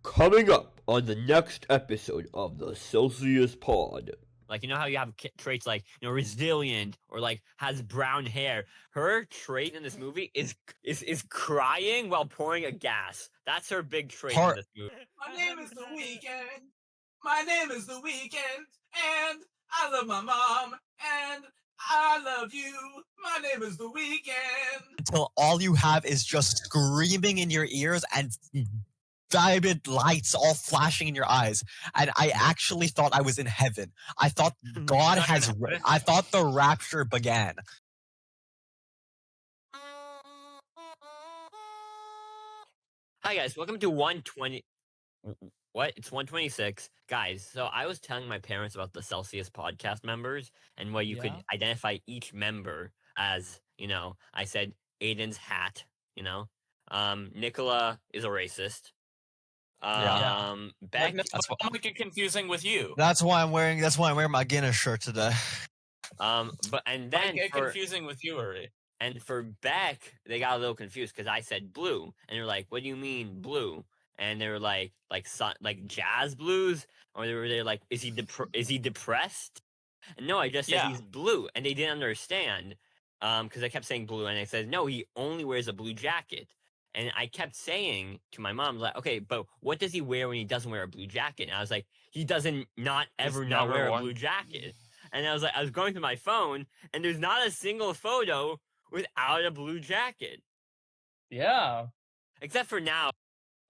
Coming up on the next episode of the Celsius Pod. Like, you know how you have traits like, resilient or like has brown hair. Her trait in this movie is crying while pouring a gas. That's her big trait in this movie. My name is the Weeknd. My name is the Weeknd, and I love my mom, and I love you. My name is the Weeknd. Until all you have is just screaming in your ears and vivid lights all flashing in your eyes. And I actually thought I was in heaven. I thought God has. I thought the rapture began. Hi guys, welcome to 120. What? It's 126. Guys, so I was telling my parents about the Celsius podcast members and what you could identify each member as, I said Aiden's hat, Nikola is a racist. Beck, That's what might get confusing with you. That's why I'm wearing my Guinness shirt today. and then get confusing with you, Uri. And for Beck, they got a little confused because I said blue, and they're like, "What do you mean blue?" And they were like jazz blues, or they're like, "Is he depressed?" And no, I just said he's blue, and they didn't understand, because I kept saying blue, and I said no, he only wears a blue jacket. And I kept saying to my mom, like, okay, but what does he wear when he doesn't wear a blue jacket? And I was like, he doesn't not wear a blue jacket. And I was going through my phone, and there's not a single photo without a blue jacket. Yeah. Except for now.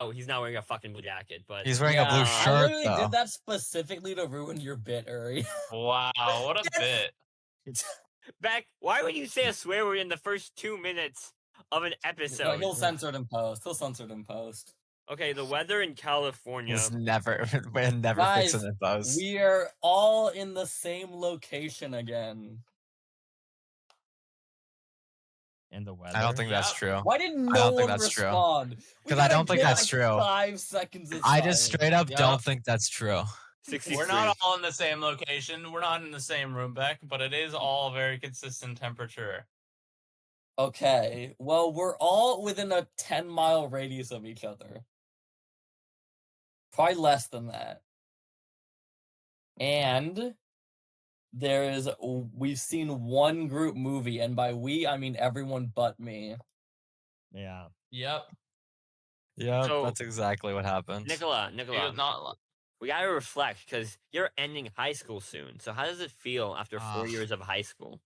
Oh, he's not wearing a fucking blue jacket, but he's wearing a blue shirt. I literally did that specifically to ruin your bit, Uri. Wow, what a bit. Beck, why would you say a swear word in the first 2 minutes of an episode? He'll censor it in post. Okay, the weather in California. We're never Guys, fixing it, Buzz. We are all in the same location again. And the weather. I don't think that's true. Why didn't no one respond? Because I don't think that's true. 5 seconds of I just straight up don't think that's true. 63. We're not all in the same location. We're not in the same room, Beck, but it is all very consistent temperature. Okay, well, we're all within a 10-mile radius of each other. Probably less than that. And we've seen one group movie, and by we, I mean everyone but me. Yeah. Yep. Yeah, So, that's exactly what happened. Nikola, we gotta reflect, because you're ending high school soon. So how does it feel after 4 years of high school?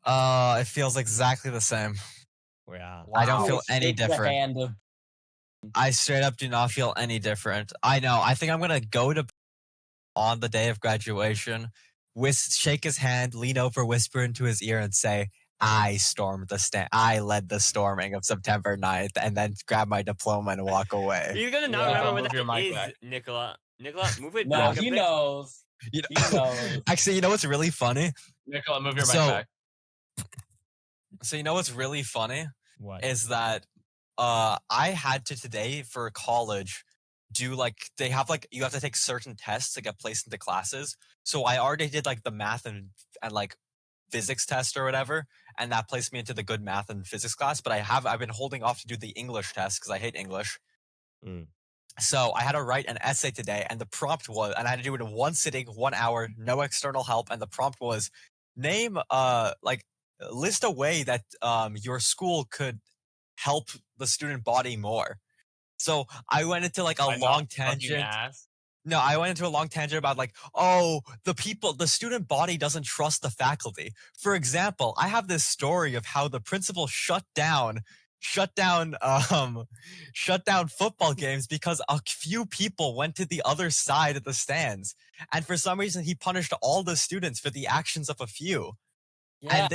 It feels exactly the same. Yeah. I don't feel any different. I straight up do not feel any different. I know. I think I'm gonna go to on the day of graduation, shake his hand, lean over, whisper into his ear, and say, "I stormed the stand. I led the storming of September 9th," and then grab my diploma and walk away. You're gonna not remember what that is, Nikola. Nikola, move it back. No, he knows. He knows. Actually, you know what's really funny? Nikola, move your mic back. So you know what's really funny? What? Is that I had to today for college do they have you have to take certain tests to get placed into classes. So I already did the math and physics test or whatever, and that placed me into the good math and physics class. But I've been holding off to do the English test because I hate English. So I had to write an essay today, and the prompt was, and I had to do it in one sitting, 1 hour, no external help, and the prompt was, name list a way that your school could help the student body more. So I went into a long tangent. No, I went into a long tangent about the student body doesn't trust the faculty. For example, I have this story of how the principal shut down football games because a few people went to the other side of the stands, and for some reason he punished all the students for the actions of a few. Yeah,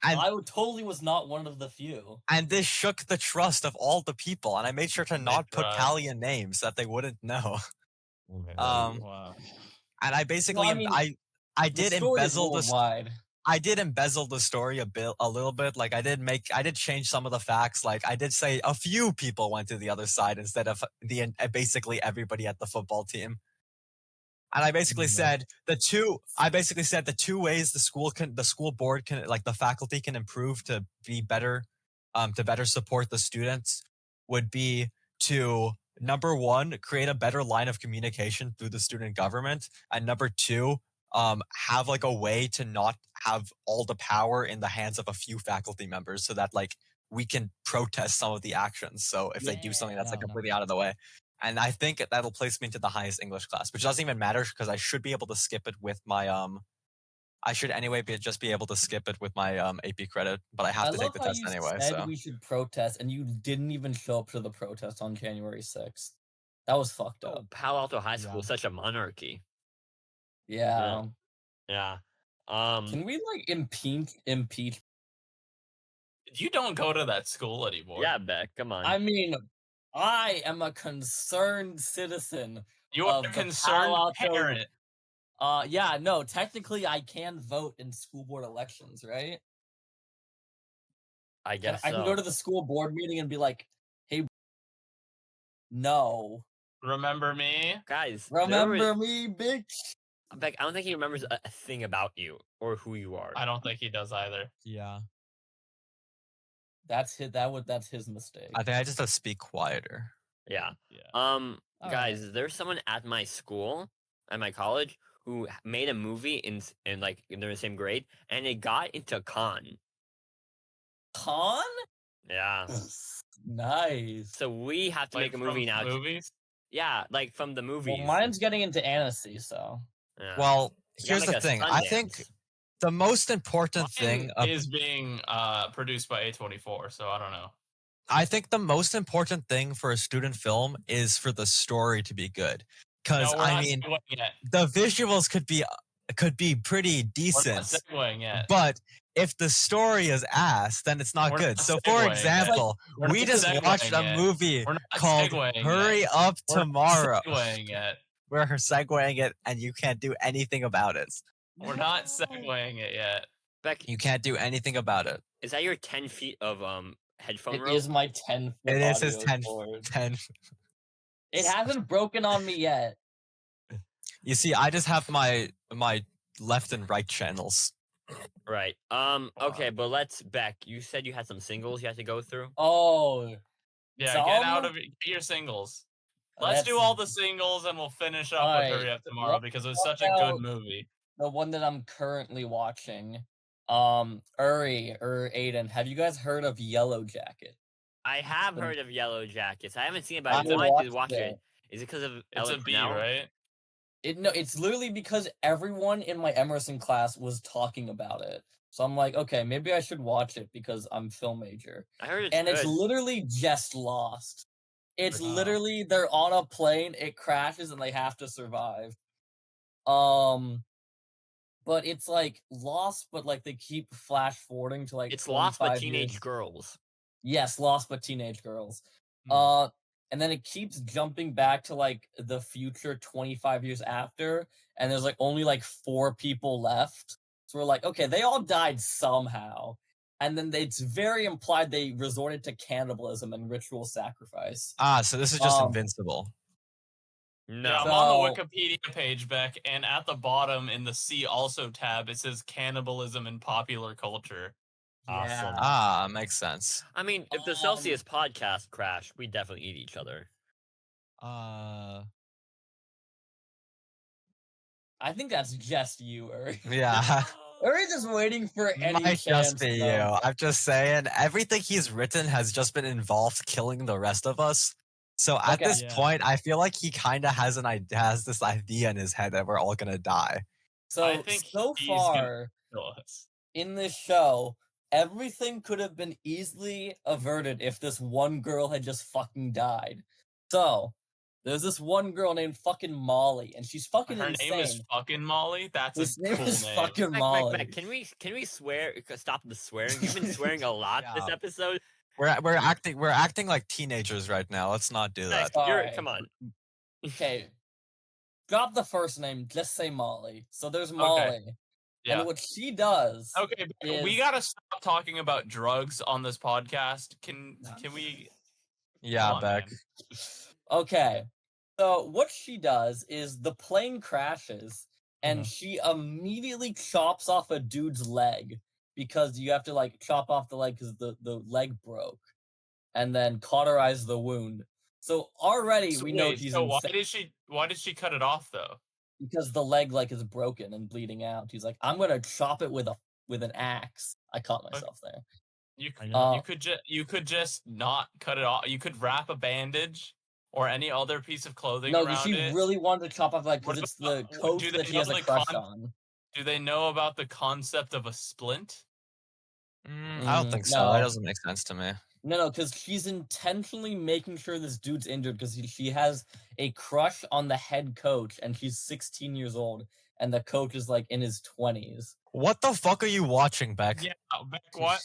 I totally was not one of the few. And this shook the trust of all the people, and I made sure to not put Italian names so that they wouldn't know. Wow. And I basically, I did embezzle I did embezzle the story a little bit. I did change some of the facts. I did say a few people went to the other side instead of basically everybody at the football team. And I basically said the two ways the school board can, the faculty can improve to be better, to better support the students would be to number one, create a better line of communication through the student government, and number two, have like a way to not have all the power in the hands of a few faculty members, so that like we can protest some of the actions. So if they do something that's like Yeah. completely out of the way, and I think that'll place me into the highest English class, which doesn't even matter because I should be able to skip it with my I should anyway just be able to skip it with my AP credit, but I have I to love take the how test you anyway. said So we should protest, and you didn't even show up to the protest on January 6th. That was fucked up. Oh, Palo Alto High School Yeah. is such a monarchy. Yeah. Yeah. Can we like impeach? You don't go to that school anymore. Yeah, Beck, come on. I mean, I am a concerned citizen. You are of a the concerned Palo Alto- parent. Yeah, no, technically I can vote in school board elections, right? I guess I can go to the school board meeting and be like, "Hey, no, Remember me? guys. remember me, bitch." Beck, I don't think he remembers a thing about you or who you are. I don't think he does either. Yeah. That's his mistake. I think I just have to speak quieter. Yeah. Yeah. Guys, there's someone at my school, at my college, who made a movie in like they're in the same grade, and it got into con. Con? Yeah. Nice. So we have to Like make a movie from now. Movies? Yeah, like from the movies. Well, mine's getting into Annecy, so. Yeah. Well, You got, here's like, the a thing. I think Sundance. the most important Mine thing is being produced by A24, so I don't know. I think the most important thing for a student film is for the story to be good. Because No, we're I not mean, segueing yet. the visuals could be pretty We're not decent, segueing yet. but if the story is ass, then it's not We're good. not So, segueing for yet. example, We're we not just segueing watched a yet. movie We're not called segueing "Hurry yet. Up We're not Tomorrow." segueing yet. We're segueing it, and you can't do anything about it. We're not segueing it yet. Beck, You can't do anything about it. is that your 10 feet of headphone It rope? is my 10 foot It is his audio 10. cord. 10. It hasn't broken on me yet. You see, I just have my left and right channels. Right. Okay, but Beck, you said you had some singles you had to go through. Oh, Yeah, Some? get your singles. Let's do all the singles and we'll finish up with Alright, Hurry Up Tomorrow because it was what such a good about- movie. the one that I'm currently watching. Uri or Aiden, have you guys heard of Yellowjacket? I have Then- heard of Yellowjackets. I haven't seen it, but I I wanted to watched watch it. it. Is it because of It's Ellen a B, Cornell? right? It's literally because everyone in my Emerson class was talking about it. So I'm like, okay, maybe I should watch it because I'm film major. I heard it's And good. it's literally just Lost. It's Wow. literally they're on a plane, it crashes, and they have to survive. But it's like Lost, but like they keep flash forwarding to like It's Lost but 25 teenage years. girls. Yes, Lost but teenage girls. Hmm. And then it keeps jumping back to like the future 25 years after, and there's like only like 4 people left. So we're like, okay, they all died somehow. And then it's very implied they resorted to cannibalism and ritual sacrifice. Ah, so this is just Um, Invincible. No. Yeah, I'm on the So- Wikipedia page, Beck, and at the bottom in the See Also tab, it says cannibalism in popular culture. Awesome. Ah, makes sense. I mean, if the Celsius podcast crashed, we definitely eat each other. I think that's just you, Uri. Yeah. Uri's just waiting for any Might chance. just be though. you. I'm just saying, everything he's written has just been involved killing the rest of us. So at Okay. this Yeah. point, I feel like he kind of has this idea in his head that we're all gonna die. So I think so he's gonna- far Kill us. in this show, everything could have been easily averted if this one girl had just fucking died. So there's this one girl named fucking Molly, and she's fucking Her insane. name is fucking Molly. That's His a name cool is name. fucking Beck, Molly. Beck, can we swear? Stop the swearing. You've been swearing a lot this Yeah. episode. We're acting like teenagers right now. Let's not do Beck, that. Alright. come on. Okay, drop the first name. Just say Molly. So there's Molly, Yeah. and what she does. Okay, Beck, we is- gotta stop talking about drugs on this podcast. Can we? Yeah, Come on, Beck. man. Okay. So what she does is the plane crashes and she immediately chops off a dude's leg because you have to like chop off the leg because the leg broke and then cauterize the wound. So already So we know wait, she's so insane why did she cut it off though? because the leg like is broken and bleeding out. He's like, I'm gonna chop it with an axe. I caught myself there. You could just not cut it off. You could wrap a bandage or any other piece of clothing No, around she it. really wanted to chop off like What because it's about- the do coat they that she know has a the crush on. Do they know about the concept of a splint? I don't think so. That No. doesn't make sense to me. No, because she's intentionally making sure this dude's injured because she has a crush on the head coach and she's 16 years old and the coach is like in his 20s. What the fuck are you watching, Beck? Yeah, Beck, what?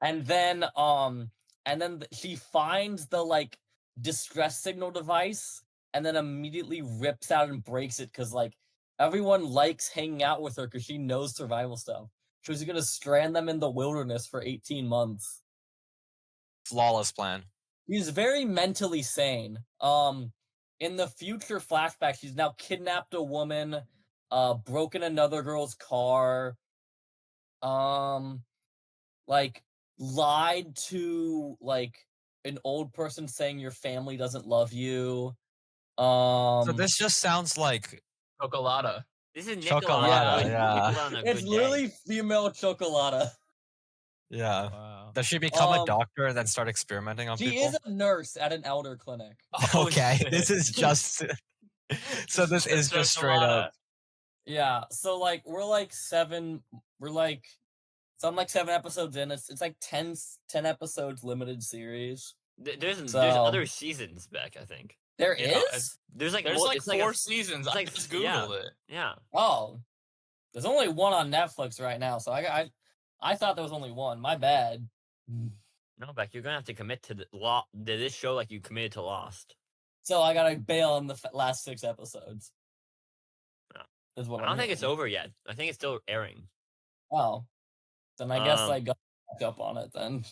And then she finds the like distress signal device and then immediately rips out and breaks it because like everyone likes hanging out with her because she knows survival stuff. She was gonna strand them in the wilderness for 18 months. Flawless plan. He's very mentally sane. In the future flashback, she's now kidnapped a woman, broken another girl's car, like lied to like an old person saying your family doesn't love you. So this just sounds like Chocolata. This is Chocolata, Nikola. yeah. Nikola on a it's good literally day. female chocolata. yeah. Wow. Does she become a Um, doctor and then start experimenting on She people? is a nurse at an elder clinic. Oh, Okay, shit. this is just. So this is just straight up. Yeah, so like we're like 7 episodes in. It's like 10 episodes limited series. There's So- other seasons, Beck. I think There Yeah, is? there's like There's mul- like it's like four a, seasons. it's I like- just yeah. googled it. yeah. Oh. There's only one on Netflix right now, so I thought there was only one. My bad. No, Beck, you're gonna have to commit to this show like you committed to Lost. So I gotta bail on the last 6 episodes. Yeah. Is what I don't I'm think it's hearing. over yet. I think it's still airing. Oh. Then I guess I Um, got back up on it then.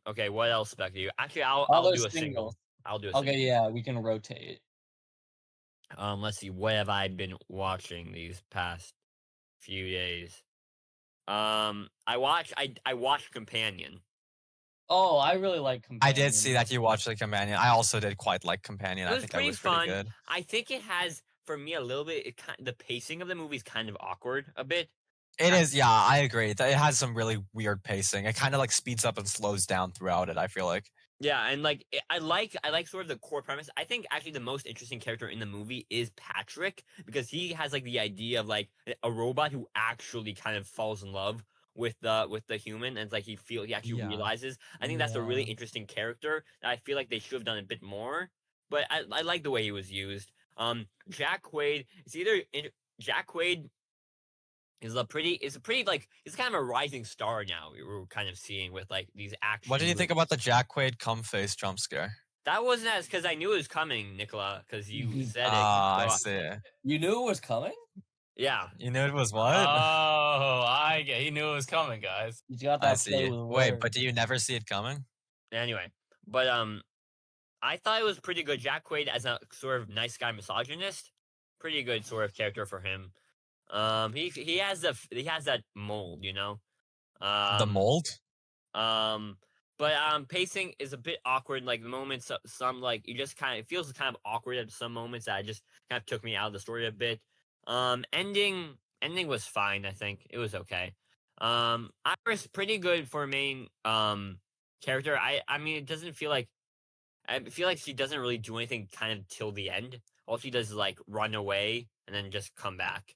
Okay. What else, Beck? Do you actually? I'll Other do a single. singles. I'll do a Okay, single. yeah, we can rotate. Let's see. What have I been watching these past few days? I watched Companion. Oh, I really like I Companion. did see that you watched the Companion. I also did quite like Companion. It I was think that pretty was fun. pretty good. I think it has, for me, a little bit. The pacing of the movie is kind of awkward a bit. It is, yeah, I agree. It has some really weird pacing. It kind of like speeds up and slows down throughout it, I feel like. Yeah, and like I like sort of the core premise. I think actually the most interesting character in the movie is Patrick because he has like the idea of like a robot who actually kind of falls in love with the human, and it's like he actually Yeah. realizes. I think that's a really Yeah. interesting character that I feel like they should have done a bit more. But I like the way he was used. Jack Quaid. Jack Quaid is a pretty like he's kind of a rising star now. We're kind of seeing with like these action. What did you think movies. about the Jack Quaid cum face jump scare? That wasn't as because I knew it was coming, Nikola, because you said it. Ah, I so see. You knew it was coming? Yeah. You knew it was what? Oh, I get. He knew it was coming, guys. You got I that see. play with Wait, words. but do you never see it coming? Anyway, but I thought it was pretty good. Jack Quaid as a sort of nice guy misogynist, pretty good sort of character for him. He has that mold, you know. The mold? But pacing is a bit awkward. Like the moments, some like you just kind of it feels kind of awkward at some moments that just kind of took me out of the story a bit. Ending was fine. I think it was okay. Iris pretty good for a main character. I mean, it doesn't feel like I feel like she doesn't really do anything kind of till the end. All she does is like run away and then just come back,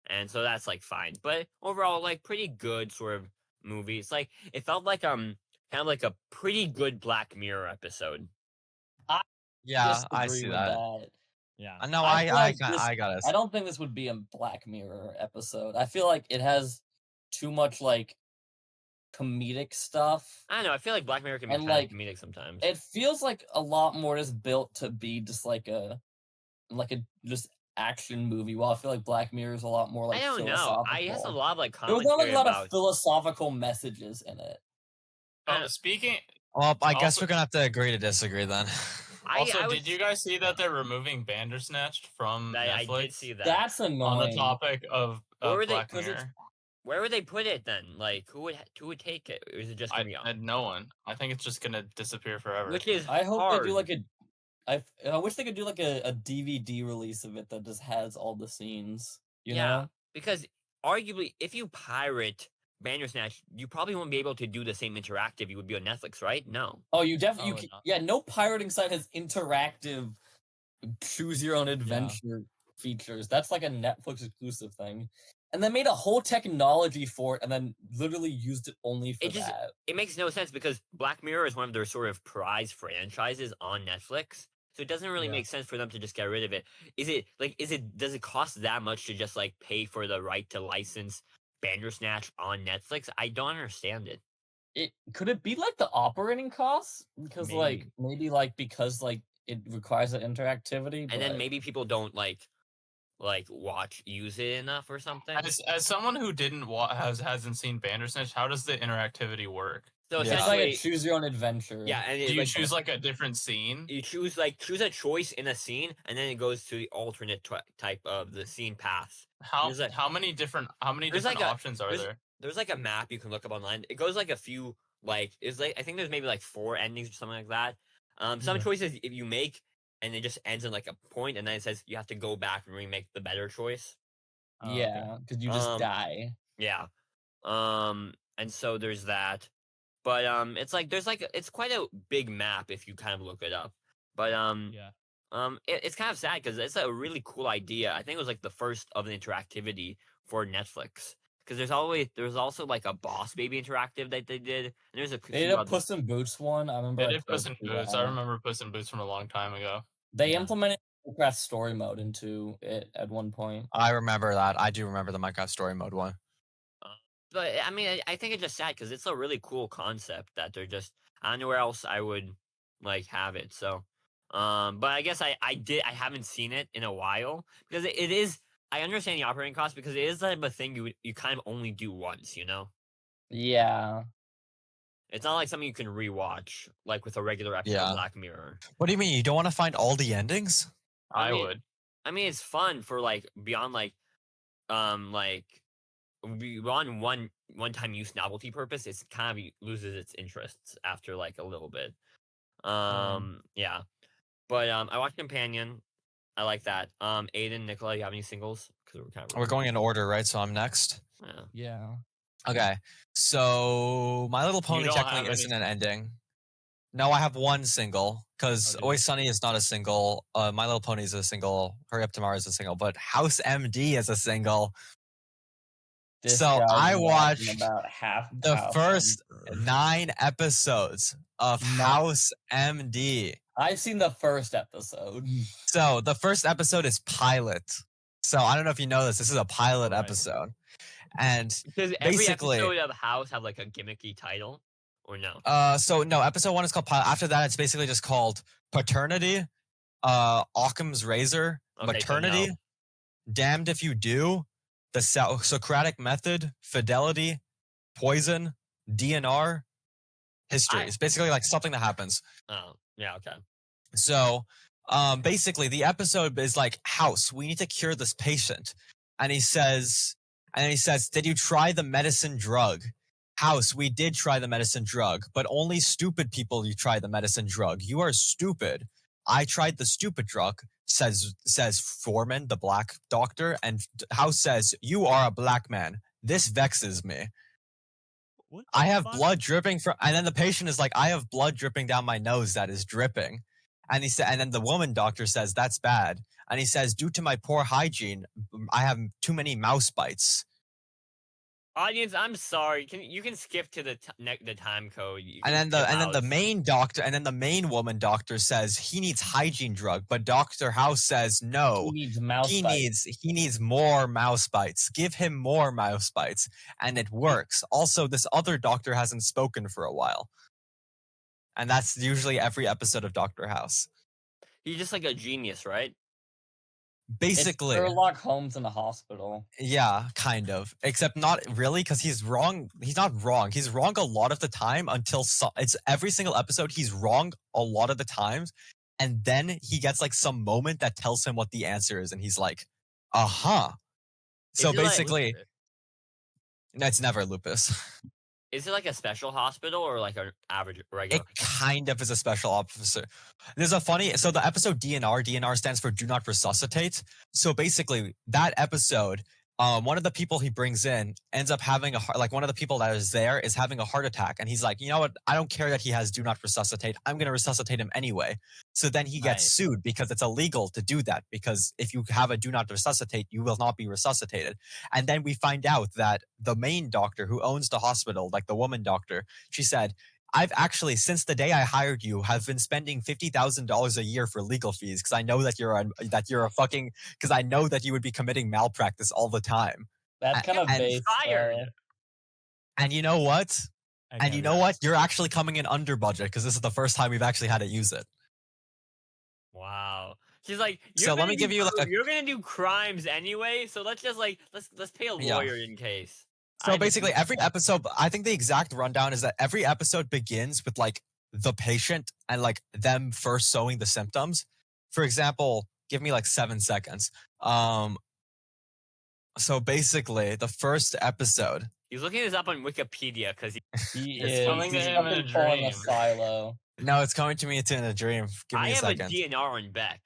and so that's like fine. But overall, like pretty good sort of movie. It's like it felt like kind of like a pretty good Black Mirror episode. Yeah, I Disagree see with that. Yeah. No, I feel like I got it. I don't think this would be a Black Mirror episode. I feel like it has too much like comedic stuff. I don't know. I feel like Black Mirror can be And, kind like, of comedic sometimes. It feels like a lot more is built to be just like a just action movie. While I feel like Black Mirror is a lot more like I don't know. philosophical. It has a lot of like There was not like commentary a lot about. of philosophical messages in it. Speaking. Well, I guess Also- we're gonna have to agree to disagree then. Also, I was, did you guys see that they're removing Bandersnatch from I Netflix? did see that. That's annoying. On the topic of What were they- Black 'cause it's- Mirror. Where would they put it then? Like, who would take it? Or is it just gonna be on? No one. I think it's just gonna disappear forever. Which is I hope hard. they do like a. I wish they could do like a DVD release of it that just has all the scenes. You know? Because arguably, if you pirate Bandersnatch, you probably won't be able to do the same interactive you would be on Netflix, right? No. Oh, you definitely. Probably not. Yeah, no pirating site has interactive, choose your own adventure features. That's like a Netflix exclusive thing. And they made a whole technology for it, and then literally used it only for that. It makes no sense because Black Mirror is one of their sort of prize franchises on Netflix. So it doesn't really make sense for them to just get rid of it. Does it cost that much to just like pay for the right to license Bandersnatch on Netflix? I don't understand it. It could it be like the operating costs? Because maybe because it requires that interactivity. And then maybe people don't like use it enough or something. As someone who hasn't seen Bandersnatch, how does the interactivity work? So it's like a choose your own adventure. Yeah, and do you choose like a different scene? You choose a choice in a scene, and then it goes to the alternate type of the scene path. How many different options are there? There's like a map you can look up online. It goes like a few I think there's maybe like 4 endings or something like that. Some choices if you make, and it just ends in like a point, and then it says you have to go back and remake the better choice. Yeah, because you just die. Yeah. And so there's that. But it's like it's quite a big map if you kind of look it up. But it's kind of sad because it's a really cool idea. I think it was like the first of an interactivity for Netflix. Because there's also like a Boss Baby interactive that they did. And there's they did a Puss in Boots one. I remember. They did Puss in Boots. I remember Puss in Boots from a long time ago. They implemented Minecraft story mode into it at one point. I remember that. I do remember the Minecraft story mode one. But I mean, I think it's just sad because it's a really cool concept that they're just. I don't know where else I would like have it. So, but I guess I haven't seen it in a while because it is. I understand the operating cost because it is the type of thing you kind of only do once, you know? Yeah. It's not like something you can rewatch, like with a regular episode of Black Mirror. What do you mean? You don't want to find all the endings? I would. I mean, it's fun for beyond beyond one-time use novelty purpose. It's kind of loses its interests after like a little bit. Yeah. But I watched Companion. I like that. Aiden, Nikola, you have any singles? Because we're going in order, right? So I'm next. Yeah. Okay. So My Little Pony technically isn't an ending. No, I have one single because Always Sunny is not a single. My Little Pony is a single. Hurry Up Tomorrow is a single. But House MD is a single. So I watched about half the first 9 episodes of House MD. I've seen the first episode. So the first episode is pilot. So I don't know if you know this. This is a pilot episode. And does every episode of House have like a gimmicky title or no? So no, episode 1 is called pilot. After that, it's basically just called Paternity, Occam's Razor, Maternity, Damned If You Do, The Socratic Method, Fidelity, Poison, DNR, History. It's basically like something that happens. Oh, yeah, okay. So basically the episode is like, House, we need to cure this patient. And he says, did you try the medicine drug? House, we did try the medicine drug, but only stupid people you try the medicine drug. You are stupid. I tried the stupid drug, says Foreman, the black doctor, and House says, you are a black man. This vexes me. I have blood dripping from, and then the patient is like, I have blood dripping down my nose that is dripping. And he said, and then the woman doctor says, that's bad. And he says, due to my poor hygiene, I have too many mouse bites. Audience, I'm sorry. You can skip to the time code. And then the main doctor, and then the main woman doctor says he needs hygiene drug, but Dr. House says no. He needs mouse bites. He needs more mouse bites. Give him more mouse bites, and it works. Also, this other doctor hasn't spoken for a while, and that's usually every episode of Dr. House. He's just like a genius, right? Basically, it's Sherlock Holmes in a hospital. Yeah, kind of. Except not really, because he's wrong. He's not wrong. He's wrong a lot of the time until it's every single episode. He's wrong a lot of the times, and then he gets like some moment that tells him what the answer is, and he's like, "Uh-huh." So basically, No, it's never lupus. Is it like a special hospital or like an average It regular? kind of is a special officer. There's a funny, so the episode DNR stands for Do Not Resuscitate. So basically, that episode, one of the people he brings in ends up having one of the people that is there is having a heart attack, and he's like, you know what? I don't care that he has Do Not Resuscitate. I'm gonna resuscitate him anyway. So then he gets Nice. sued because it's illegal to do that, because if you have a Do Not Resuscitate, you will not be resuscitated. And then we find out that the main doctor who owns the hospital, like the woman doctor, she said, I've actually, since the day I hired you, have been spending $50,000 a year for legal fees because I know that you're a fucking, because I know that you would be committing malpractice all the time. That's kind of and- base. Fired. And you know what? And Okay, you know what? You're actually coming in under budget because this is the first time we've actually had to use it. Wow. She's like, So let me give you, like, you're gonna do crimes anyway, so let's just like let's pay a Yeah. lawyer in case. So I just- basically, every episode, I think the exact rundown is that every episode begins with like the patient and like them first showing the symptoms. For example, give me like 7 seconds. So basically, the first episode. He's looking this up on Wikipedia because He It's is. coming to He's him in a fucking pulling a dream. silo. No, it's coming to me in a dream. Give I me a have second. a DNR on Beck.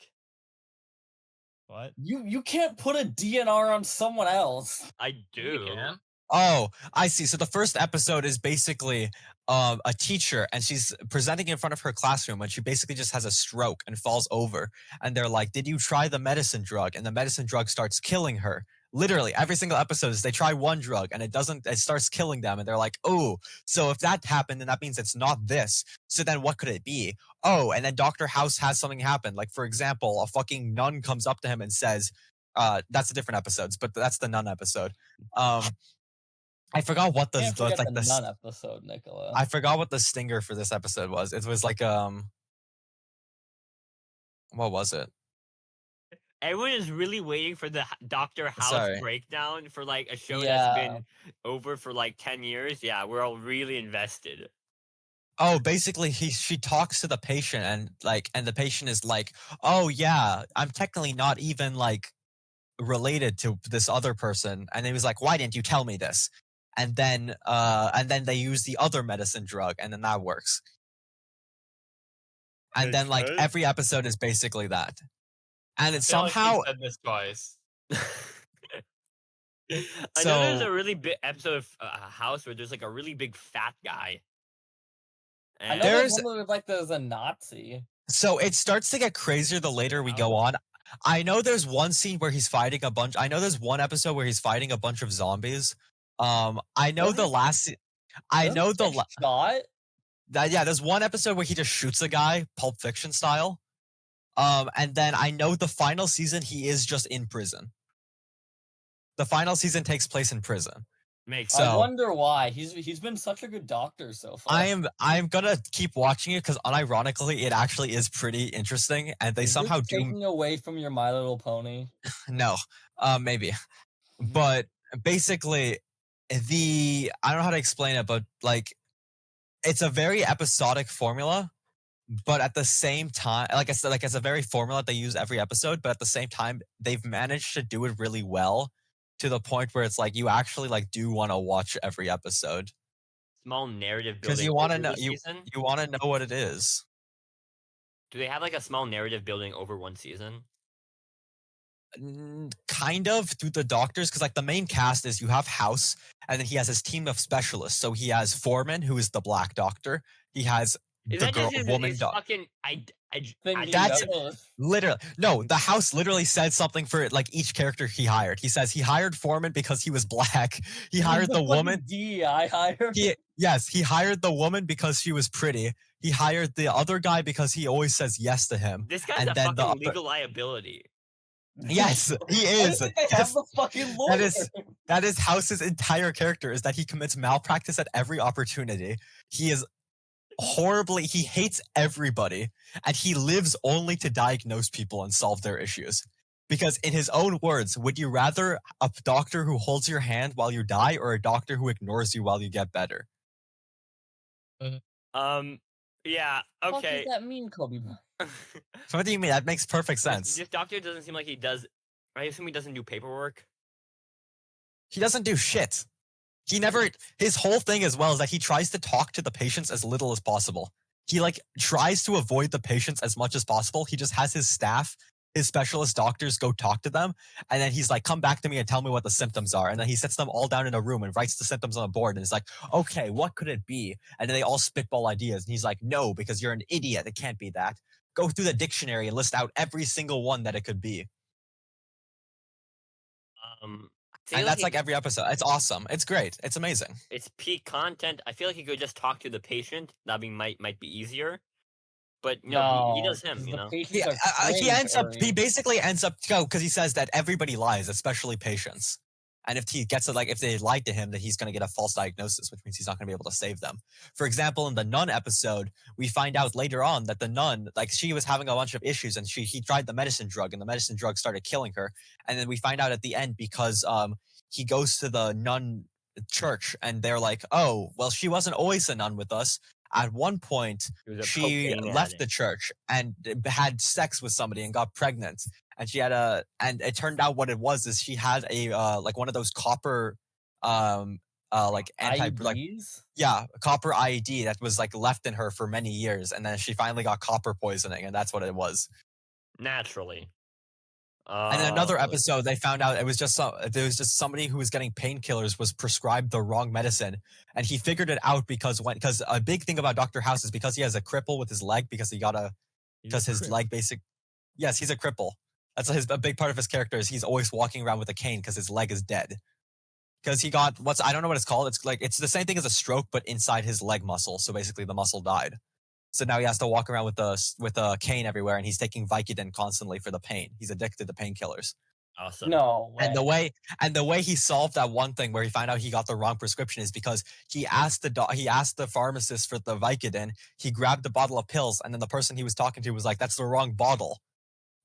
What? You can't put a DNR on someone else. I do. can. Oh, I see. So the first episode is basically a teacher, and she's presenting in front of her classroom, and she basically just has a stroke and falls over. And they're like, "Did you try the medicine drug?" And the medicine drug starts killing her. Literally, every single episode is they try one drug and it starts killing them. And they're like, oh, so if that happened, then that means it's not this. So then what could it be? Oh, and then Dr. House has something happen. Like, for example, a fucking nun comes up to him and says, that's the different episodes, but that's the nun episode. I forgot what Can't forget like the nun episode, Nikola. I forgot what the stinger for this episode was. It was like what was it? Everyone is really waiting for the Dr. House Sorry. breakdown for like a show Yeah. that's been over for like 10 years. Yeah, we're all really invested. Oh, basically she talks to the patient and the patient is like, "Oh yeah, I'm technically not even like related to this other person." And he was like, "Why didn't you tell me this?" And then they use the other medicine drug, and then that works. And then like Okay. every episode is basically that. And it's I feel like somehow we said this twice. I know there's So- a really big episode of House where there's like a really big fat guy. I know And There's- there's one that like there's a Nazi. So it starts to get crazier the later we go on. I know there's one scene where he's fighting a bunch. I know there's one episode where he's fighting a bunch of zombies. I know What? the last. I Doesn't know he the. get shot. Yeah, there's one episode where he just shoots a guy, Pulp Fiction style. And then I know the final season he is just in prison. The final season takes place in prison. makes So- I wonder why. He's been such a good doctor so far. I'm gonna keep watching it because unironically it actually is pretty interesting, and they Is this somehow do taking away from your My Little Pony. no, maybe, but basically I don't know how to explain it, but like it's a very episodic formula, but at the same time, like I said, like it's a very formula they use every episode, but at the same time they've managed to do it really well to the point where it's like you actually like do want to watch every episode small narrative because building. you want to over know the season? you want to know what it is. Do they have like a small narrative building over one season? Kind of through the doctors, because like the main cast is you have House, and then he has his team of specialists. So he has Foreman, who is the black doctor. He has Is the that girl, just his, woman his doctor. fucking Thing I- he That's- knows. Literally, no. The House literally said something for like each character he hired. He says he hired Foreman because he was black. He hired the fucking woman. DEI hire. He hired the woman because she was pretty. He hired the other guy because he always says yes to him. This guy's And a then fucking the upper- legal liability. Yes, he I is. think they have Yes. the fucking lawyer. That is House's entire character, is that he commits malpractice at every opportunity. He is horribly, he hates everybody, and he lives only to diagnose people and solve their issues. Because in his own words, would you rather a doctor who holds your hand while you die or a doctor who ignores you while you get better? Yeah, What okay. does that mean, Kobe? So what do you mean? That makes perfect sense. This doctor doesn't seem like he does. I assume he doesn't do paperwork. He doesn't do shit. He never. His whole thing as well is that he tries to talk to the patients as little as possible. He like tries to avoid the patients as much as possible. He just has his staff, his specialist doctors go talk to them, and then he's like, "Come back to me and tell me what the symptoms are." And then he sets them all down in a room and writes the symptoms on a board. And it's like, "Okay, what could it be?" And then they all spitball ideas. And he's like, "No, because you're an idiot. It can't be that. Go through the dictionary and list out every single one that it could be." I feel And that's he- like every episode. It's awesome. It's great. It's amazing. it's peak content. I feel like he could just talk to the patient. That might be easier. But no, he does him. 'cause You the know. patients He, are he ends up. He cringe. basically ends up because he says that everybody lies, especially patients. And if he gets it, like if they lied to him, that he's going to get a false diagnosis, which means he's not going to be able to save them. For example, in the nun episode, we find out later on that the nun, like she was having a bunch of issues, and he tried the medicine drug, and the medicine drug started killing her. And then we find out at the end because he goes to the nun church, and they're like, "Oh, well, she wasn't always a nun with us. At one point, He was a she cocaine left the addict. church and had sex with somebody and got pregnant." And she had and it turned out what it was is she had a like one of those copper like IUDs? copper IED that was like left in her for many years, and then she finally got copper poisoning, and that's what it was. Naturally. And in another Uh, episode, they found out it was just there was just somebody who was getting painkillers was prescribed the wrong medicine, and he figured it out because a big thing about Dr. House is because he has a cripple with his leg because his leg yes, he's a cripple. That's a big part of his character is he's always walking around with a cane because his leg is dead. Because he got I don't know what it's called. It's the same thing as a stroke, but inside his leg muscle. So basically, the muscle died. So now he has to walk around with a cane everywhere, and he's taking Vicodin constantly for the pain. He's addicted to painkillers. awesome. No way. And the way he solved that one thing where he found out he got the wrong prescription is because he asked the pharmacist for the Vicodin. He grabbed a bottle of pills, and then the person he was talking to was like, "That's the wrong bottle.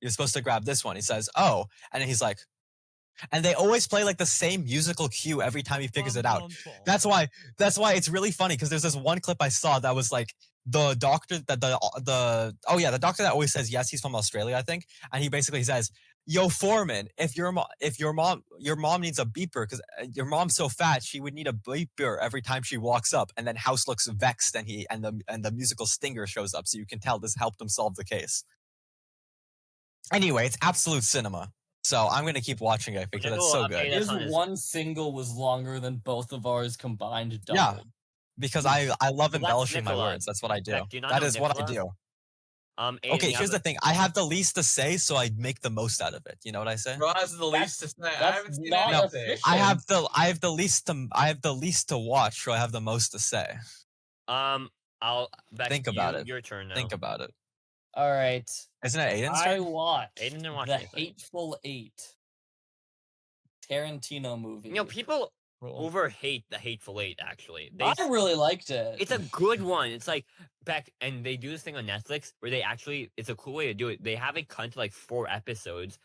You're supposed to grab this one." He says, "Oh," and then he's like, and they always play like the same musical cue every time he figures it out. That's why it's really funny because there's this one clip I saw that was like the doctor that the doctor that always says yes, he's from Australia, I think, and he basically says, "Yo, foreman, if your mom needs a beeper because your mom's so fat she would need a beeper every time she walks up," and then House looks vexed and the musical stinger shows up, so you can tell this helped him solve the case. Anyway, it's absolute cinema. So I'm gonna keep watching it because it's so good. That's His on his- one single was longer than both of ours combined doubled. Yeah. Because I love Well, that's embellishing my Nikola. words. That's what I do. Beck, do you not That know is what I Nikola? do. Aiden, Okay, you here's have the thing. I have the least to say, so I make the most out of it. You know what I say? Bro has the least to say. I that's haven't seen not anything. efficient. I have the least to watch, so I have the most to say. I'll Beck, Think about it. Your turn now. Think about it. All right. Isn't it Aiden's I turn? watched Aiden didn't watch the anything. Hateful Eight Tarantino movie. You know, people overhate the Hateful Eight. Actually, I really liked it. it's a good one. It's like Beck, and they do this thing on Netflix where they actually, it's a cool way to do it. They have it cut to like 4 episodes.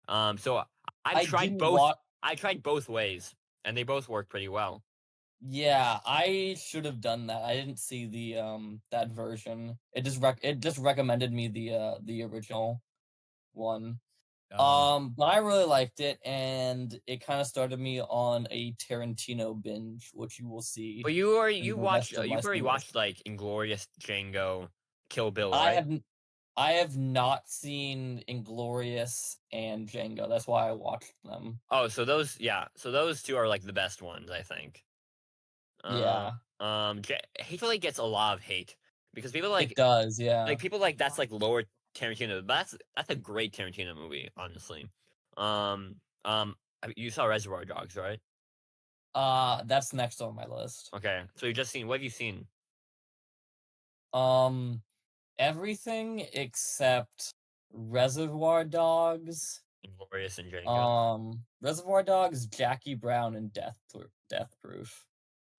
So I tried didn't both. wa- I tried both ways, and they both work pretty well. Yeah, I should have done that. I didn't see the that version. It just recommended me the original one. But I really liked it, and it kind of started me on a Tarantino binge, which you will see. But the rest of my you've already series. watched like Inglorious, Django, Kill Bill, I right? have not seen Inglorious and Django. That's why I watched them. Oh, so those two are like the best ones, I think. Yeah. Hateful Eight gets a lot of hate because people like It does, yeah. like people like that's like lower Tarantino, but that's a great Tarantino movie, honestly. You saw Reservoir Dogs, right? That's next on my list. Okay, so you just seen, what have you seen? Everything except Reservoir Dogs. Inglorious and Django. Reservoir Dogs, Jackie Brown, and Death Proof.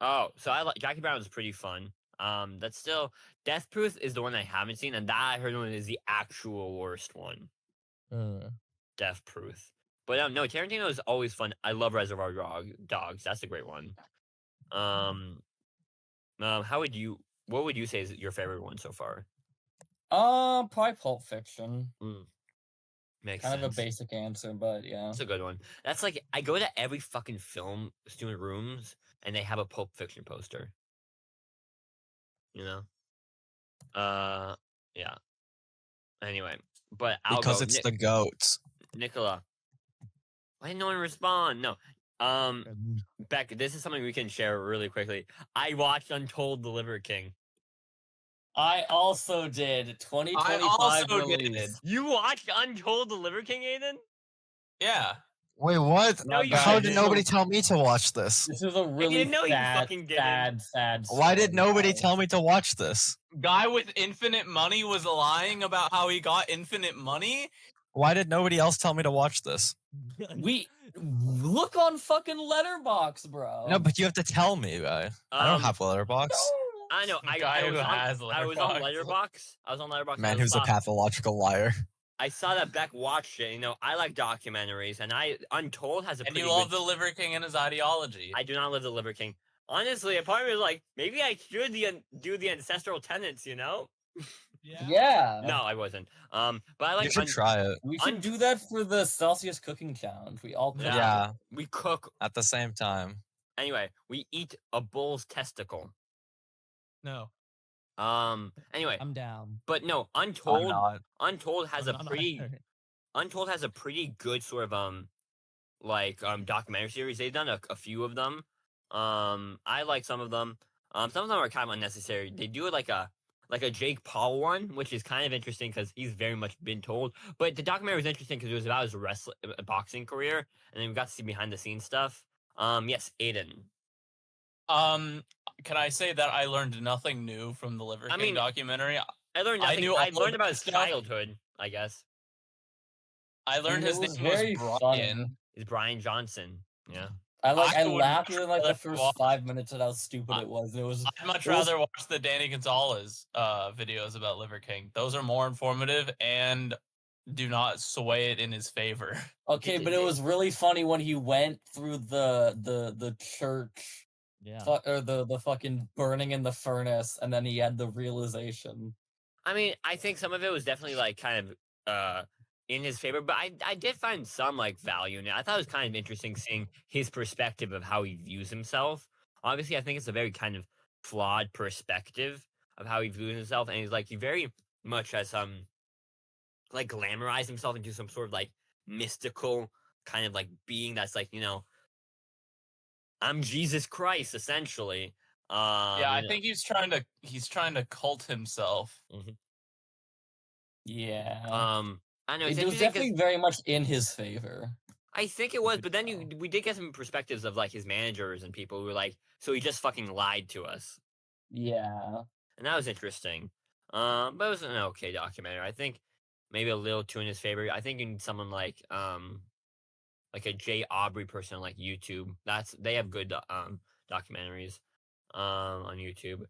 Oh, so I like Jackie Brown is pretty fun. That's still Death Proof is the one I haven't seen, and that I heard one is the actual worst one. Death Proof. But no, Tarantino is always fun. I love Reservoir Dogs. That's a great one. What would you say is your favorite one so far? Probably Pulp Fiction. Makes Kind sense. of a basic answer, but yeah. That's a good one. That's like I go to every fucking film student rooms and they have a Pulp Fiction poster. You know? Yeah. Anyway, but I'll Because go. it's the goats. Nikola. Why didn't no one respond? No. Beck, this is something we can share really quickly. I watched Untold the Liver King. I also did. 2025 also release. did. You watched Untold the Liver King, Aiden? Yeah. Wait, what? No, you How didn't. did nobody tell me to watch this? This is a you really didn't know you sad, fucking didn't. sad Why did story, nobody guys. tell me to watch this? Guy with infinite money was lying about how he got infinite money. Why did nobody else tell me to watch this? We look on fucking Letterbox, bro. No, but you have to tell me. I don't have Letterbox. I know. Guy I was who on, has I was on Letterboxd. Letterbox. I was on Letterbox. Man who's a pathological liar. I saw that Beck watched it. You know, I like documentaries, and Untold has a And pretty you love good. the Liver King and his ideology. I do not love the Liver King. Honestly, a part of me was like, maybe I should do the ancestral tenets. You know? Yeah. No, I wasn't. But I like. You should try it. We should do that for the Celsius cooking challenge. We all cook. Yeah. We cook. At the same time. Anyway, we eat a bull's testicle. No, Anyway, I'm down. but no, I'm Untold. not. Untold has I'm a not pretty. either. Untold has a pretty good sort of documentary series. They've done a few of them. I like some of them. Some of them are kind of unnecessary. They do it like a Jake Paul one, which is kind of interesting because he's very much been told. But the documentary was interesting because it was about his boxing career, and then we got to see behind the scenes stuff. Yes, Aiden. Can I say that I learned nothing new from the Liver King documentary? I learned nothing. I learned about his stuff. childhood, I guess. I learned his name was Brian. Is Brian Johnson. Yeah. I I would laughed much in like the rather first watch- 5 minutes at how stupid it was. It was. I'd much it was- rather watch the Danny Gonzalez videos about Liver King. Those are more informative and do not sway it in his favor. Okay, but it was really funny when he went through the church, Yeah. or the fucking burning in the furnace, and then he had the realization. I mean, I think some of it was definitely like kind of in his favor, but I did find some like value in it. I thought it was kind of interesting seeing his perspective of how he views himself. Obviously, I think it's a very kind of flawed perspective of how he views himself, and he's like he very much has like glamorized himself into some sort of like mystical kind of like being that's like, you know, I'm Jesus Christ essentially. Yeah, I think he's trying to cult himself. Yeah. I know It it's was interesting 'cause definitely very much in his favor. I think it was, but then we did get some perspectives of like his managers and people who were like, so he just fucking lied to us, Yeah. and that was interesting. But it was an okay documentary. I think maybe a little too in his favor. I think you need someone like a Jay Aubrey person on like YouTube. They have good documentaries on YouTube.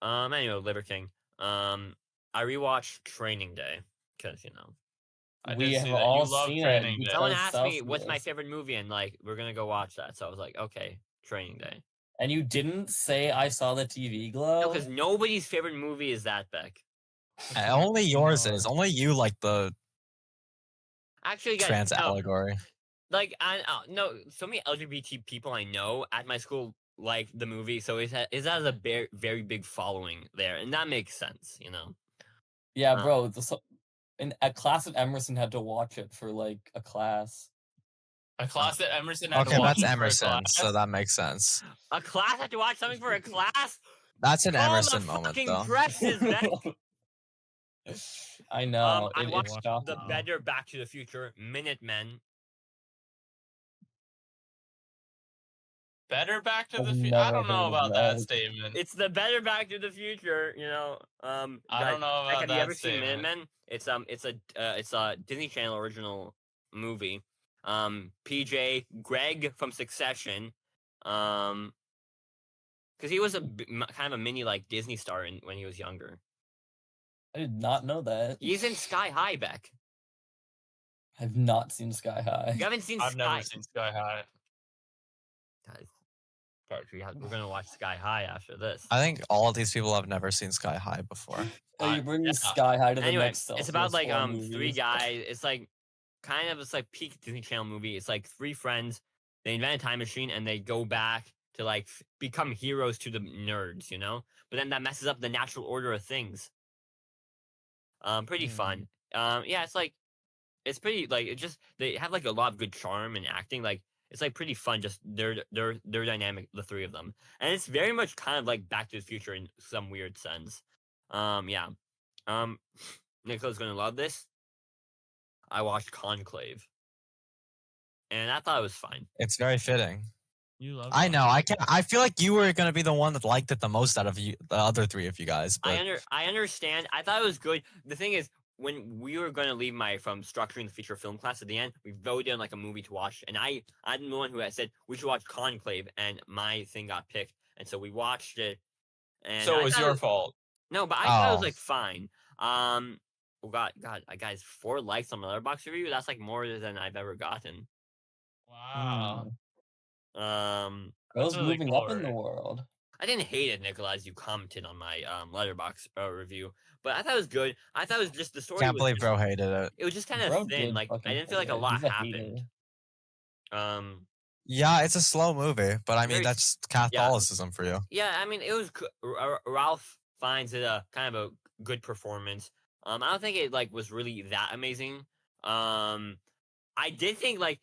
Anyway, Liver King. I rewatched Training Day because you know. We have all seen it. Someone asked me what's my favorite movie, and like we're gonna go watch that. So I was like, okay, Training Day. And you didn't say I saw the TV glow? No, because nobody's favorite movie is that, Beck. Only yours is. Only you like the Actually, guys, trans no, allegory. like no, so many LGBT people I know at my school like the movie, so it has a very, very big following there, and that makes sense, you know. Yeah, bro. A class at Emerson had to watch it for like a class. A class at Emerson had to Okay, watch that's it for a Emerson, class. so that makes sense. A class had to watch something for a class. That's an Call Emerson the moment, fucking though. dresses, Beck. I know. I watched it's the shocking. better Back to the Future, Minutemen. Better Back to the I've Future. I never don't know heard of about that that. statement. It's the better Back to the Future, you know. I don't know about have that you ever seen statement. Minutemen? It's a Disney Channel original movie. PJ Greg from Succession, because he was kind of a mini like Disney star when he was younger. I did not know that. He's in Sky High, Beck. I've not seen Sky High. You haven't seen I've Sky. never seen Sky High. Guys, we're gonna watch Sky High after this. I think all of these people have never seen Sky High before. Oh, you bring yeah. Sky High to the Anyway, next it's about like Celsius 4 three movies. guys. It's like peak Disney Channel movie. It's like three friends. They invent a time machine and they go back to like become heroes to the nerds, you know. But then that messes up the natural order of things. Pretty fun. Yeah, it's pretty like it just they have like a lot of good charm and acting. Like it's like pretty fun. Just their dynamic, the three of them, and it's very much kind of like Back to the Future in some weird sense. Yeah. Um, Nicola's gonna love this. I watched Conclave, and I thought it was fine. It's very fitting. You love. I know. I can. I feel like you were gonna be the one that liked it the most out of you, the other three of you guys. But I understand. I thought it was good. The thing is, when we were going to leave from structuring the feature film class at the end, we voted on like a movie to watch, and I'm the one who had said we should watch Conclave, and my thing got picked, and so we watched it. And So I it was thought your fault. No, but I thought it was Oh. like fine. Oh God, guys, 4 likes on my Letterboxd review. That's like more than I've ever gotten. Wow. Girls That's really moving cool, up in the right? world. I didn't hate it, Nikola, as you commented on my Letterboxd review, but I thought it was good. I thought it was just the story. can't was believe just, bro hated it. It was just kind Bro of thin. did Like I fucking didn't feel like hate a it. lot He's a happened. hater. Yeah, it's a slow movie, but I mean Very- that's Catholicism for you. Yeah, I mean it was. Ralph finds it a kind of a good performance. I don't think it like was really that amazing. I did think like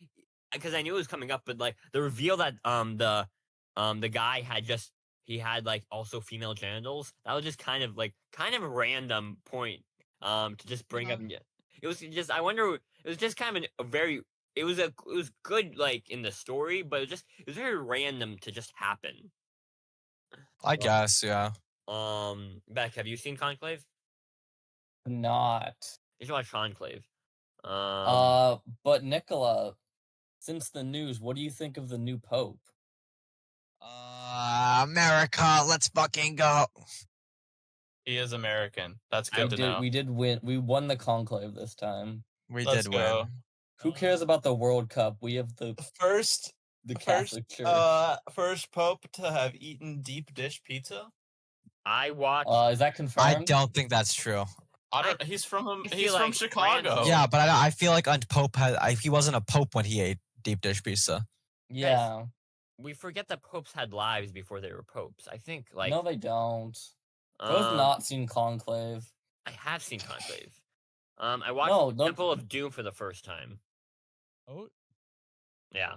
because I knew it was coming up, but like the reveal that the guy had like also female genitals, that was just kind of a random point to just bring up. It was just I wonder, it was just kind of a very it was good like in the story, but it was very random to just happen. I guess, yeah. Beck, have you seen Conclave? Not. You should watch Conclave. But Nikola, since the news, what do you think of the new pope? America, let's fucking go. He is American. That's I good to know. We did win. We won the conclave this time. We Let's did go. win. Who cares about the World Cup? We have the First Catholic Church. first pope to have eaten deep dish pizza. I watched. Is that I confirmed? don't think that's true. I don't. He's from I feel he's from like Chicago. France- Yeah, but I feel like Pope he wasn't a pope when he ate deep dish pizza. Yeah. We forget that popes had lives before they were popes. I think like No, they don't. Both um, not seen Conclave. I have seen Conclave. I watched No, don't- Temple of Doom for the first time. Oh, Yeah.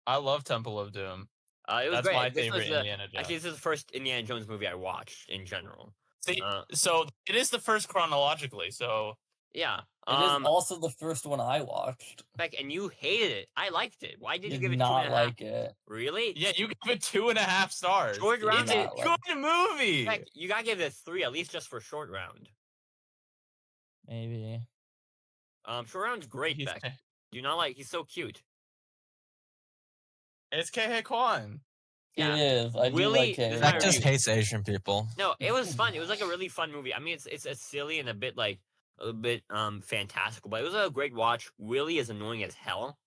I love Temple of Doom. It was That's great. my This was favorite Indiana Jones. Actually, this is the first Indiana Jones movie I watched in general. See, Uh, so it is the first chronologically. So Yeah. It is also the first one I watched. Beck, and you hated it. I liked it. Why did you Did give it not 2.5? like it. Really? yeah, you give it 2.5 stars. Short Did round. It's a not like good movie. Beck, you gotta give it a 3 at least just for short round. Maybe. Short round's great, He's- Beck. Do you not like? He's so cute. It's Kei Kwan. Yeah. It is. I do Willie, like this it. is my That just review. hates Asian people. No, it was fun. It was like a really fun movie. I mean, it's a silly and a bit fantastical, but it was a great watch. Willie is annoying as hell.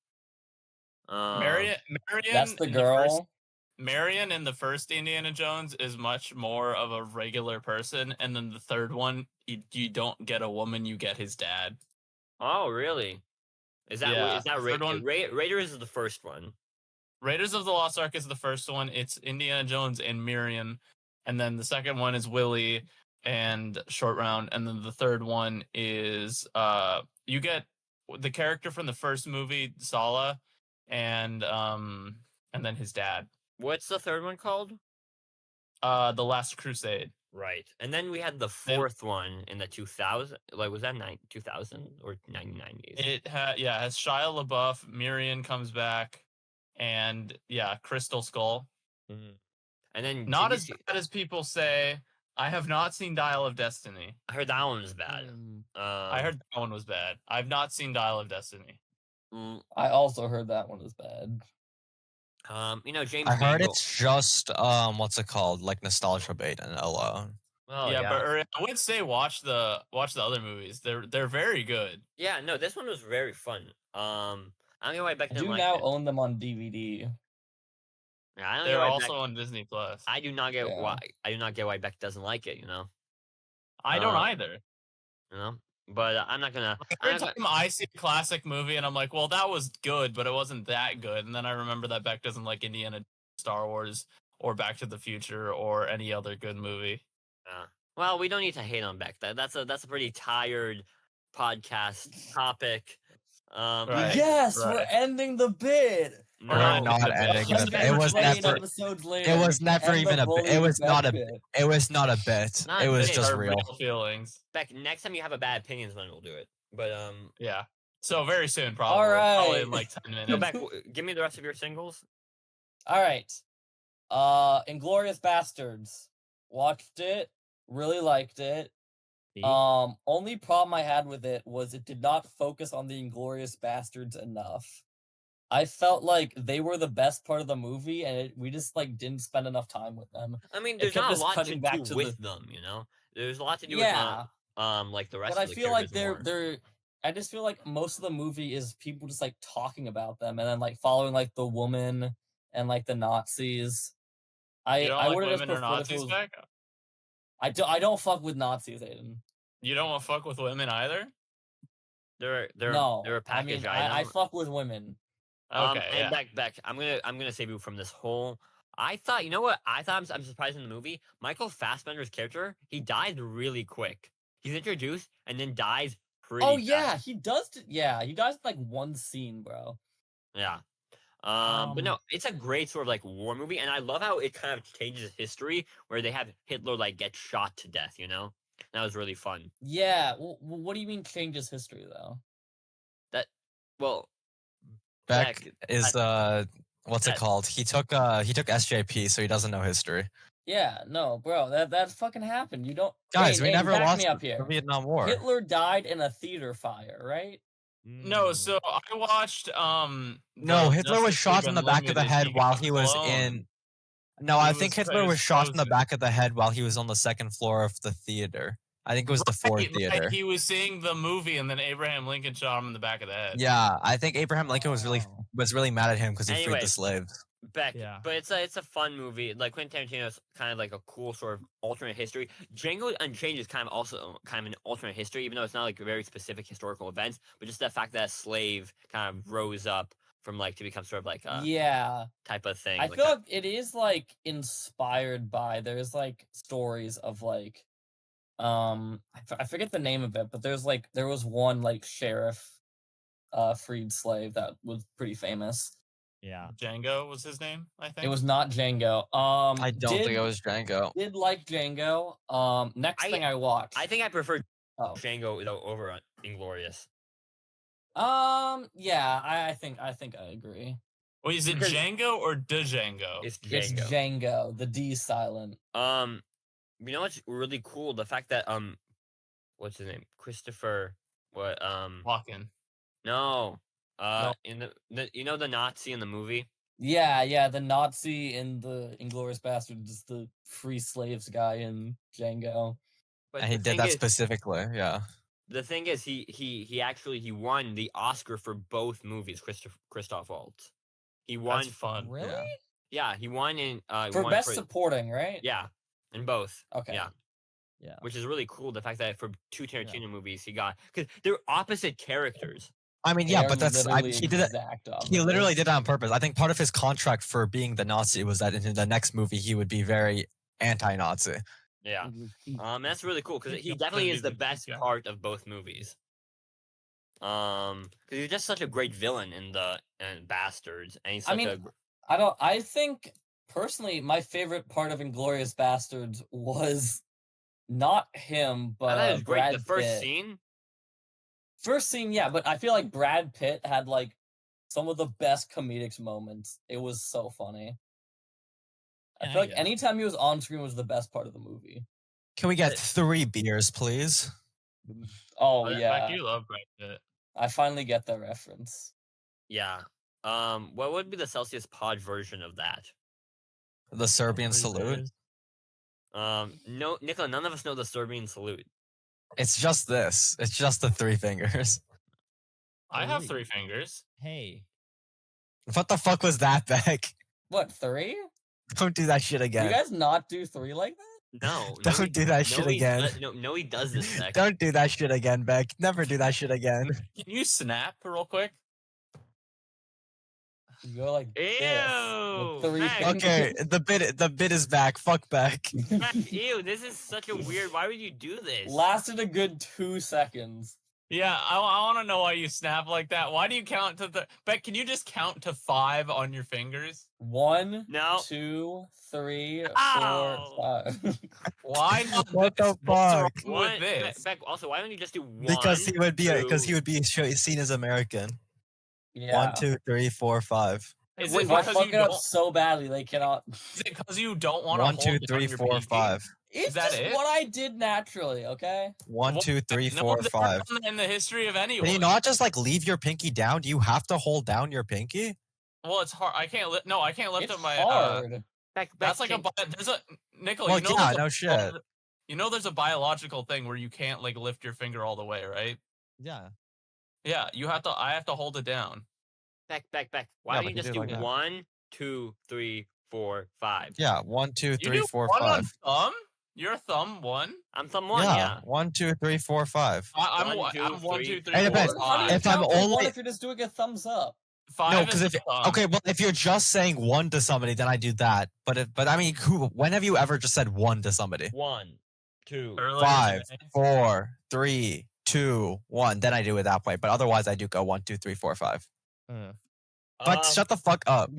Marion. That's the in girl. first- Marion in the first Indiana Jones is much more of a regular person, and then the third one, you don't get a woman, you get his dad. Oh, really? Is that Yeah, is that third one- Raiders is the first one? Raiders of the Lost Ark is the first one. It's Indiana Jones and Marion, and then the second one is Willie and Short Round, and then the third one is you get the character from the first movie, Sala, and then his dad. What's the third one called? The Last Crusade. Right, and then we had the fourth one in the 2000. Like, was that 2000 or 1990s? It has Shia LaBeouf. Marion comes back, and yeah, Crystal Skull. And then Not did as you see- bad as people say. I have not seen Dial of Destiny. I heard that one was bad. I heard that one was bad. I've not seen Dial of Destiny. I also heard that one was bad. James. I heard Mangold- it's just what's it called? Like nostalgia bait and alone. Well, yeah, but I would say watch the other movies. They're very good. yeah, no, this one was very fun. I don't know why Beck I didn't do like now it. own them on DVD. Yeah, I don't They're know why also Beck, on Disney Plus. I do not get Yeah. why. I do not get why Beck doesn't like it. I don't uh, either. You know. But I'm not gonna. Every time I see a classic movie and I'm like, well, that was good, but it wasn't that good. And then I remember that Beck doesn't like Indiana, Star Wars, or Back to the Future, or any other good movie. Well, we don't need to hate on Beck. That's a pretty tired podcast topic. Right. Yes, we're right. ending the bid. No, We're not it's- ending it's- the bit. It was 128 never. episodes later. It was never end the even a bit. It bullying was not a. Beck bit. It was not a bit. Not It a was bit, just Our real. feelings. Beck, next time you have a bad opinions, then we'll do it. But Yeah. So very soon, probably. All right. Probably in like 10 minutes. so Beck, give me the rest of your singles. All right. Inglorious Bastards. Watched it. Really liked it. Only problem I had with it was it did not focus on the Inglorious Bastards enough. I felt like they were the best part of the movie, and we just like didn't spend enough time with them. I mean, It there's kept not a us lot to cutting back do to with them, you know. There's a lot to do Yeah, with like the rest but I of the feel like characters more. they're. I just feel like most of the movie is people just like talking about them, and then like following like the woman and like the Nazis. You don't I like would have just women or preferred if it Nazis, was. Beck? I don't fuck with Nazis, Aiden. You don't want to fuck with women either? They're No, a package I mean, I item. fuck with women. Okay, and yeah. Beck, I'm gonna save you from this whole. I thought, you know what? I thought I'm surprised in the movie. Michael Fassbender's character, he dies really quick. He's introduced and then dies pretty. Oh fast. yeah, he does. Yeah, he does like one scene, bro. Yeah. But no, it's a great sort of like war movie, and I love how it kind of changes history, where they have Hitler like get shot to death. You know, that was really fun. Yeah. What do you mean changes history though? Well, Beck is what's it Beck. called? He took SJP, so he doesn't know history. Yeah, no, bro, that fucking happened. You don't. Guys, Aiden, we Aiden, never back lost me up the here. Vietnam War. Hitler died in a theater fire, right? No, so I watched No, the Hitler was Justice shot League in the back of the Unlimited. head while got he was cloned. in. No, He I think was- Hitler he was was shot in the frozen. back of the head while he was on the second floor of the theater. I think it was the Ford Right, Theater. he was seeing the movie, and then Abraham Lincoln shot him in the back of the head. Yeah, I think Abraham Lincoln was Oh. really mad at him because he freed Anyways. the slaves. Beck, Yeah. but it's a fun movie. Like Quentin Tarantino's kind of like a cool sort of alternate history. Django Unchained is kind of also kind of an alternate history, even though it's not like very specific historical events, but just the fact that a slave kind of rose up from like to become sort of like a Yeah, type of thing. I like feel like it is like inspired by. There's like stories of like, I forget the name of it, but there was one like sheriff, freed slave that was pretty famous. Yeah. Django was his name, I think. It was not Django. I don't think it was Django. Did like Django. Next thing I watched. I think I prefer Oh. Django though over Inglorious. Yeah, I think I agree. Wait, is it Because- Django or Django? It's It's Django. Django. The D is silent. You know what's really cool? The fact that what's his name? Christopher. What Walken. No. No. In the you know the Nazi in the movie? Yeah, the Nazi in the Inglorious Basterds is the free slaves guy in Django. But And he the did thing that is- specifically. Yeah. The thing is, he actually won the Oscar for both movies. Christoph Waltz. He won. That's fun. Really? Yeah. Yeah, he won in For won best supporting, right? Yeah, in both. Okay. Yeah, Yeah. which is really cool. The fact that for two Tarantino movies, he got because they're opposite characters. I mean, They yeah, are but that's literally he did it. exact He literally opposites. did it on purpose. I think part of his contract for being the Nazi was that in the next movie he would be very anti-Nazi. Yeah, that's really cool because he Yep, definitely that'd is be the the best guy. part of both movies. Because he's just such a great villain in Bastards, and he's such mean, I think personally my favorite part of Inglorious Bastards was not him, I thought but it was great. Brad The first Pitt. scene. First scene, yeah, but I feel like Brad Pitt had like some of the best comedic moments. It was so funny. I Yeah, feel like yeah. anytime he was on screen was the best part of the movie. Can we get 3 beers, please? Oh Beck, yeah, you love Brad Pitt. I finally get the reference. Yeah. What would be the Celsius Pod version of that? The Serbian Three salute. bears. No, Nikola, none of us know the Serbian salute. It's just this. It's just the 3 fingers. I have Really? 3 fingers. Hey. What the fuck was that, Beck? What 3? Don't do that shit Do again. you guys not do 3 like that? No, Don't do that shit again. No, he does this next. Don't do that shit again, Beck. Never do that shit again. Can you snap real quick? You go like this. Ew, With 3 Mac. fingers. Okay, the bit is back. Fuck Beck. Mac, ew, this is such a weird. Why would you do this? Lasted a good 2 seconds. Yeah, I want to know why you snap like that. Why do you count to the? Beck, can you just count to 5 on your fingers? 1, No. 2, 3, 4, Ow. 5. Why not? What this? the What's wrong fuck? with this? Beck, also, why don't you just do 1? Because he would be two- seen as American. Yeah. 1, 2, 3, 4, 5. Is Wait, it I because fuck you it up don't? so badly they cannot. Is it because you don't want to 1, hold 2, it on 3, your 4, pinky? 5. It's that just it? what I did naturally, okay? 1, 2, 3, No 4, one's ever 5. done that in the history of anyone. Can you not just like leave your pinky down? Do you have to hold down your pinky? Well, it's hard. I can't lift. No, I can't lift It's up my. hard. Beck, That's like can- there's a Nikola. Well, you know yeah, there's a- no shit. You know, there's a biological thing where you can't like lift your finger all the way, right? Yeah. Yeah, you have to. I have to hold it down. Beck. Why Yeah, don't but you you just do do like that. 1, 2, 3, 4, 5? Yeah. 1, 2, You 3, do 4, one 5. on thumb. Your thumb 1. I'm someone, yeah. 1, 2, 3, 4, 5. I'm One, one. two, I'm 1, three, 2, 3, Hey, 4, depends. How do you 5. If I'm count to 1 only- if you're just doing a thumbs up? 5 No, is because the if thumb. okay, well, if you're just saying 1 to somebody, then I do that. But I mean, when have you ever just said 1 to somebody? 1, 2. Earlier 5, today. 4, 3, 2, 1. Then I do it that way. But otherwise, I do go 1, 2, 3, 4, 5. But shut the fuck up.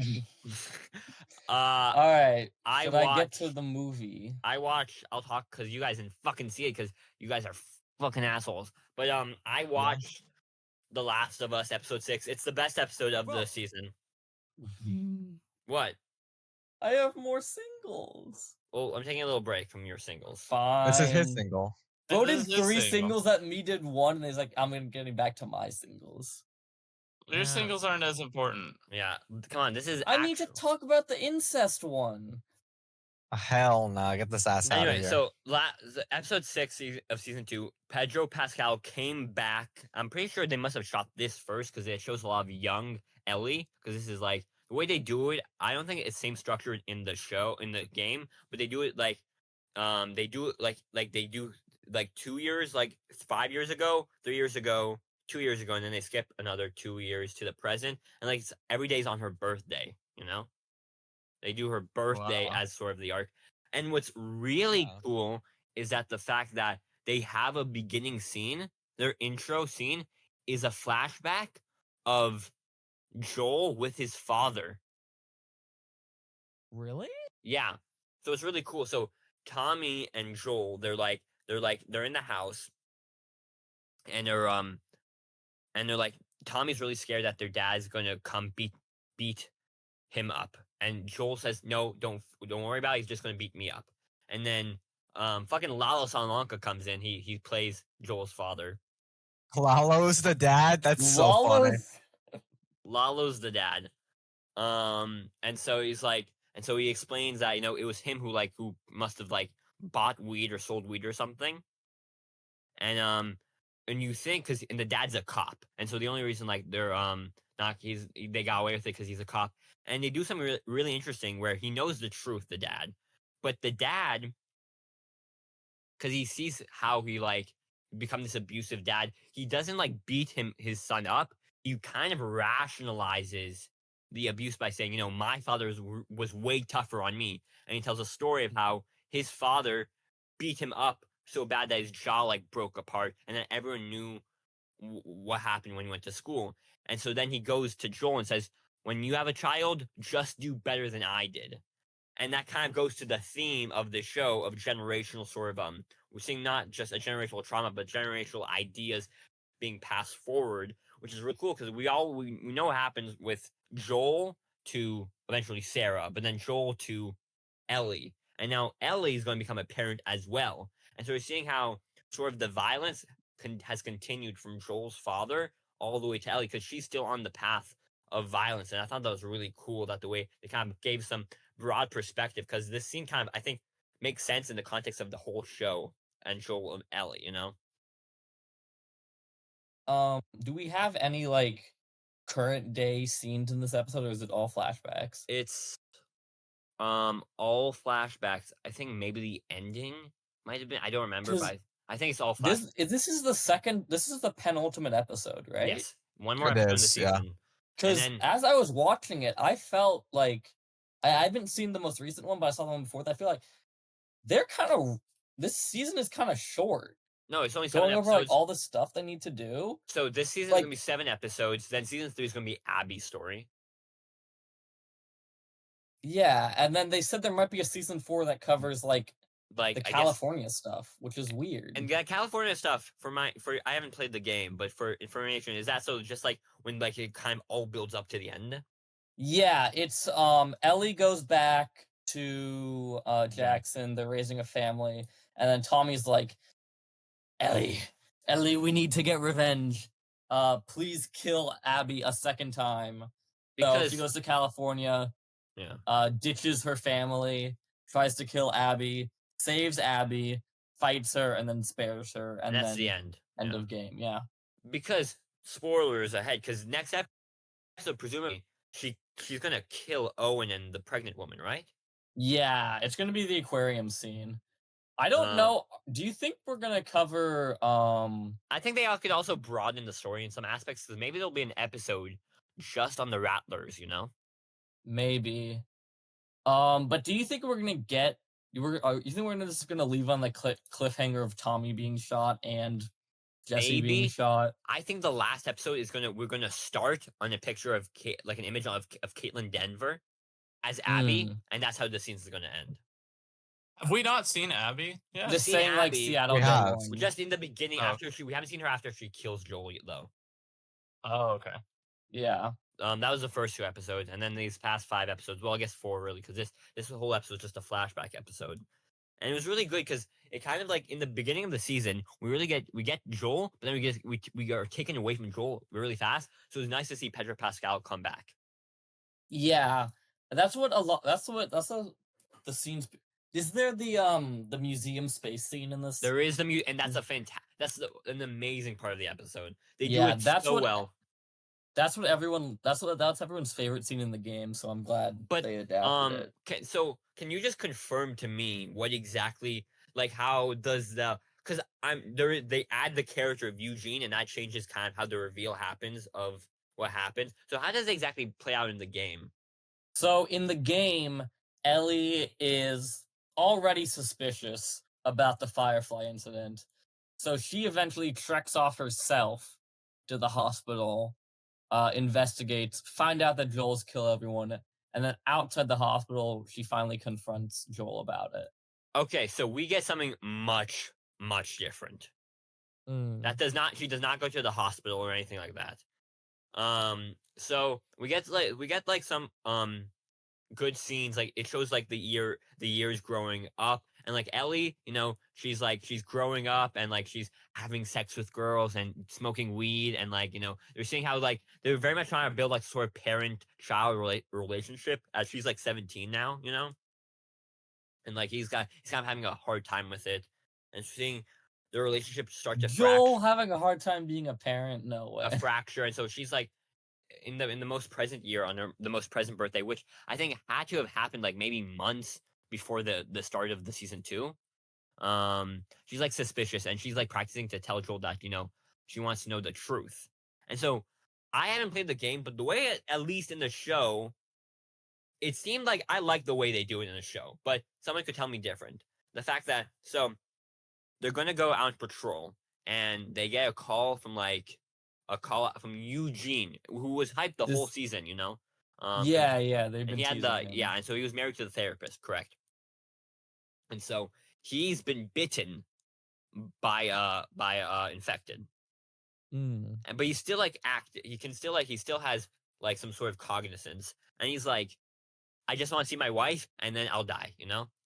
All right. I Should I get watch- to the movie? I'll talk because you guys didn't fucking see it because you guys are fucking assholes. But I watched The Last of Us episode 6. It's the best episode of the season. What? I have more singles. Oh, I'm taking a little break from your singles. Fine. This is his single. Voted This is 3 single. singles that me did 1, and he's like, I'm getting back to my singles. Your Yeah. singles aren't as important. Yeah, come on. This is. I need to actual- talk about the incest one. Hell no, get this ass out of Anyway, here. so episode 6 of season 2, Pedro Pascal came back. I'm pretty sure they must have shot this first because it shows a lot of young Ellie. Because this is like the way they do it. I don't think it's same structure in the show in the game, but they do it like, they do it like they do like 2 years, like 5 years ago, 3 years ago, 2 years ago, and then they skip another 2 years to the present, and like every day's on her birthday. You know, they do her birthday Wow. as sort of the arc. And what's really Yeah. cool is that the fact that they have a beginning scene, their intro scene is a flashback of Joel with his father. Really? Yeah. So it's really cool. So Tommy and Joel, they're in the house and they're like Tommy's really scared that their dad's gonna come beat him up. And Joel says, "No, don't worry about it. He's just gonna beat me up." And then fucking Lalo Salamanca comes in. He plays Joel's father. Lalo's the dad? That's so funny. Lalo's- Lalo's the dad. And so he's like, and so he explains that, it was him who must have like bought weed or sold weed or something. And you think and the dad's a cop, and so the only reason like they're they got away with it because he's a cop, and they do something really interesting where he knows the truth, the dad, but the dad, because he sees how he like become this abusive dad, he doesn't like beat his son up. He kind of rationalizes the abuse by saying, my father was way tougher on me, and he tells a story of how his father beat him up so bad that his jaw like broke apart, and then everyone knew what happened when he went to school. And so then he goes to Joel and says, when you have a child, just do better than I did. And that kind of goes to the theme of the show of generational sort of we're seeing not just a generational trauma, but generational ideas being passed forward, which is really cool because we know what happens with Joel to eventually Sarah, but then Joel to Ellie, and now Ellie is going to become a parent as well. And so we're seeing how sort of the violence has continued from Joel's father all the way to Ellie, because she's still on the path of violence. And I thought that was really cool, that the way they kind of gave some broad perspective, because this scene kind of, I think, makes sense in the context of the whole show and Joel and Ellie, Do we have any like current day scenes in this episode, or is it all flashbacks? It's all flashbacks. I think maybe the ending might have been. I don't remember, 'Cause but I think it's all flashbacks. This is the penultimate episode, right? Yes, one more It episode in the is, yeah. season. Because then- as I was watching it, I felt like I haven't seen the most recent one, but I saw the one before that. I feel like this season is kind of short. No, it's only 7 Going over episodes. like all the stuff they need to do. So this season's like- gonna be 7 episodes. Then season 3 is gonna be Abby's story. Yeah, and then they said there might be a season 4 that covers like Like the I guess, California stuff, which is weird. and that California stuff for I haven't played the game, but for information, is that so just like when like it kind of all builds up to the end? Yeah, it's Ellie goes back to Jackson, they're raising a family, and then Tommy's like, Ellie, we need to get revenge. Please kill Abby a second time. So Because she goes to California, yeah, ditches her family, tries to kill Abby, saves Abby, fights her, and then spares her, and and that's then the end. end Yeah. of game. Yeah. Because spoilers ahead. Because next episode, presumably she's gonna kill Owen and the pregnant woman, right? Yeah, it's gonna be the aquarium scene. I don't know. Do you think we're gonna cover I think they could also broaden the story in some aspects. Because maybe there'll be an episode just on the Rattlers. You know. maybe. But do you think we're gonna get you think we're just gonna leave on the cliffhanger of Tommy being shot and Jesse being Maybe. shot? I think the last episode is we're gonna start on a picture of like an image of Caitlin Denver as Abby, and that's how the scene's gonna end. Have we not seen Abby? Yeah. Just seen saying like Abby. Seattle. We Day have. one. Just in the beginning, Oh. we haven't seen her after she kills Joel though. Oh, okay. Yeah. That was the first 2 episodes, and then these past 5 episodes. Well, I guess 4 really, because this whole episode was just a flashback episode, and it was really good because it kind of like in the beginning of the season we get Joel, but then we are taken away from Joel really fast. So it was nice to see Pedro Pascal come back. Yeah. That's what the scenes. Is there the museum space scene in this? There is and that's an amazing part of the episode. They Yeah, do it that's so what- well. That's everyone's favorite scene in the game, so I'm glad But, they adapted it. Can you just confirm to me what exactly, like, how does because they add the character of Eugene, and that changes kind of how the reveal happens of what happens. So how does it exactly play out in the game? So in the game, Ellie is already suspicious about the Firefly incident. So she eventually treks off herself to the hospital, investigates, find out that Joel's killed everyone, and then outside the hospital, she finally confronts Joel about it. Okay, so we get something much, much different. She does not go to the hospital or anything like that. So we get like some good scenes. Like it shows like the years growing up, and like Ellie, she's growing up, and like she's having sex with girls and smoking weed, and like they're seeing how like they're very much trying to build like sort of parent-child relationship as she's like 17 now, and like he's kind of having a hard time with it, and seeing the relationship start to Joel having a hard time being a parent? No way. a fracture, and so she's like in the most present year on the most present birthday, which I think had to have happened like maybe months before the start of the season 2. She's like suspicious, and she's like practicing to tell Joel that she wants to know the truth. And so I haven't played the game, but the way at least in the show, it seemed like I like the way they do it in the show, but someone could tell me different. The fact that they're gonna go out on patrol, and they get a call from Eugene, who was hyped the whole season, Yeah, they've and been he had teasing him. and so he was married to the therapist, correct? And so he's been bitten by infected, but he's still like he still has like some sort of cognizance, and he's like, I just want to see my wife, and then I'll die,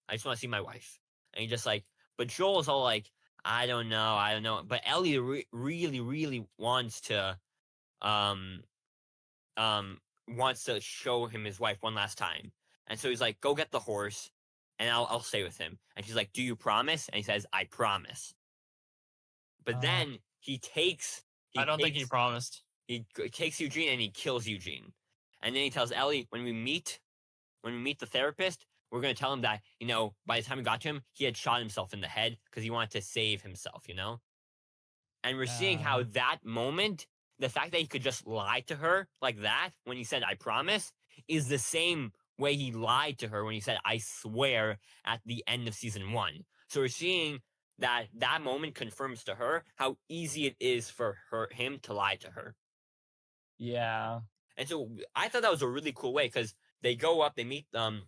I just want to see my wife. And he just like, but Joel's all like, I don't know, but Ellie really, really wants to show him his wife one last time. And so he's like, go get the horse, and I'll stay with him. And she's like, do you promise? And he says, I promise. But then he takes I don't think he promised. He takes Eugene and he kills Eugene. And then he tells Ellie, when we meet the therapist, we're gonna tell him that, by the time we got to him, he had shot himself in the head because he wanted to save himself, And we're seeing how that moment, the fact that he could just lie to her like that when he said, I promise, is the same way he lied to her when he said, I swear, at the end of season 1. So we're seeing that moment confirms to her how easy it is for him to lie to her. Yeah. And so I thought that was a really cool way because they go up, they meet the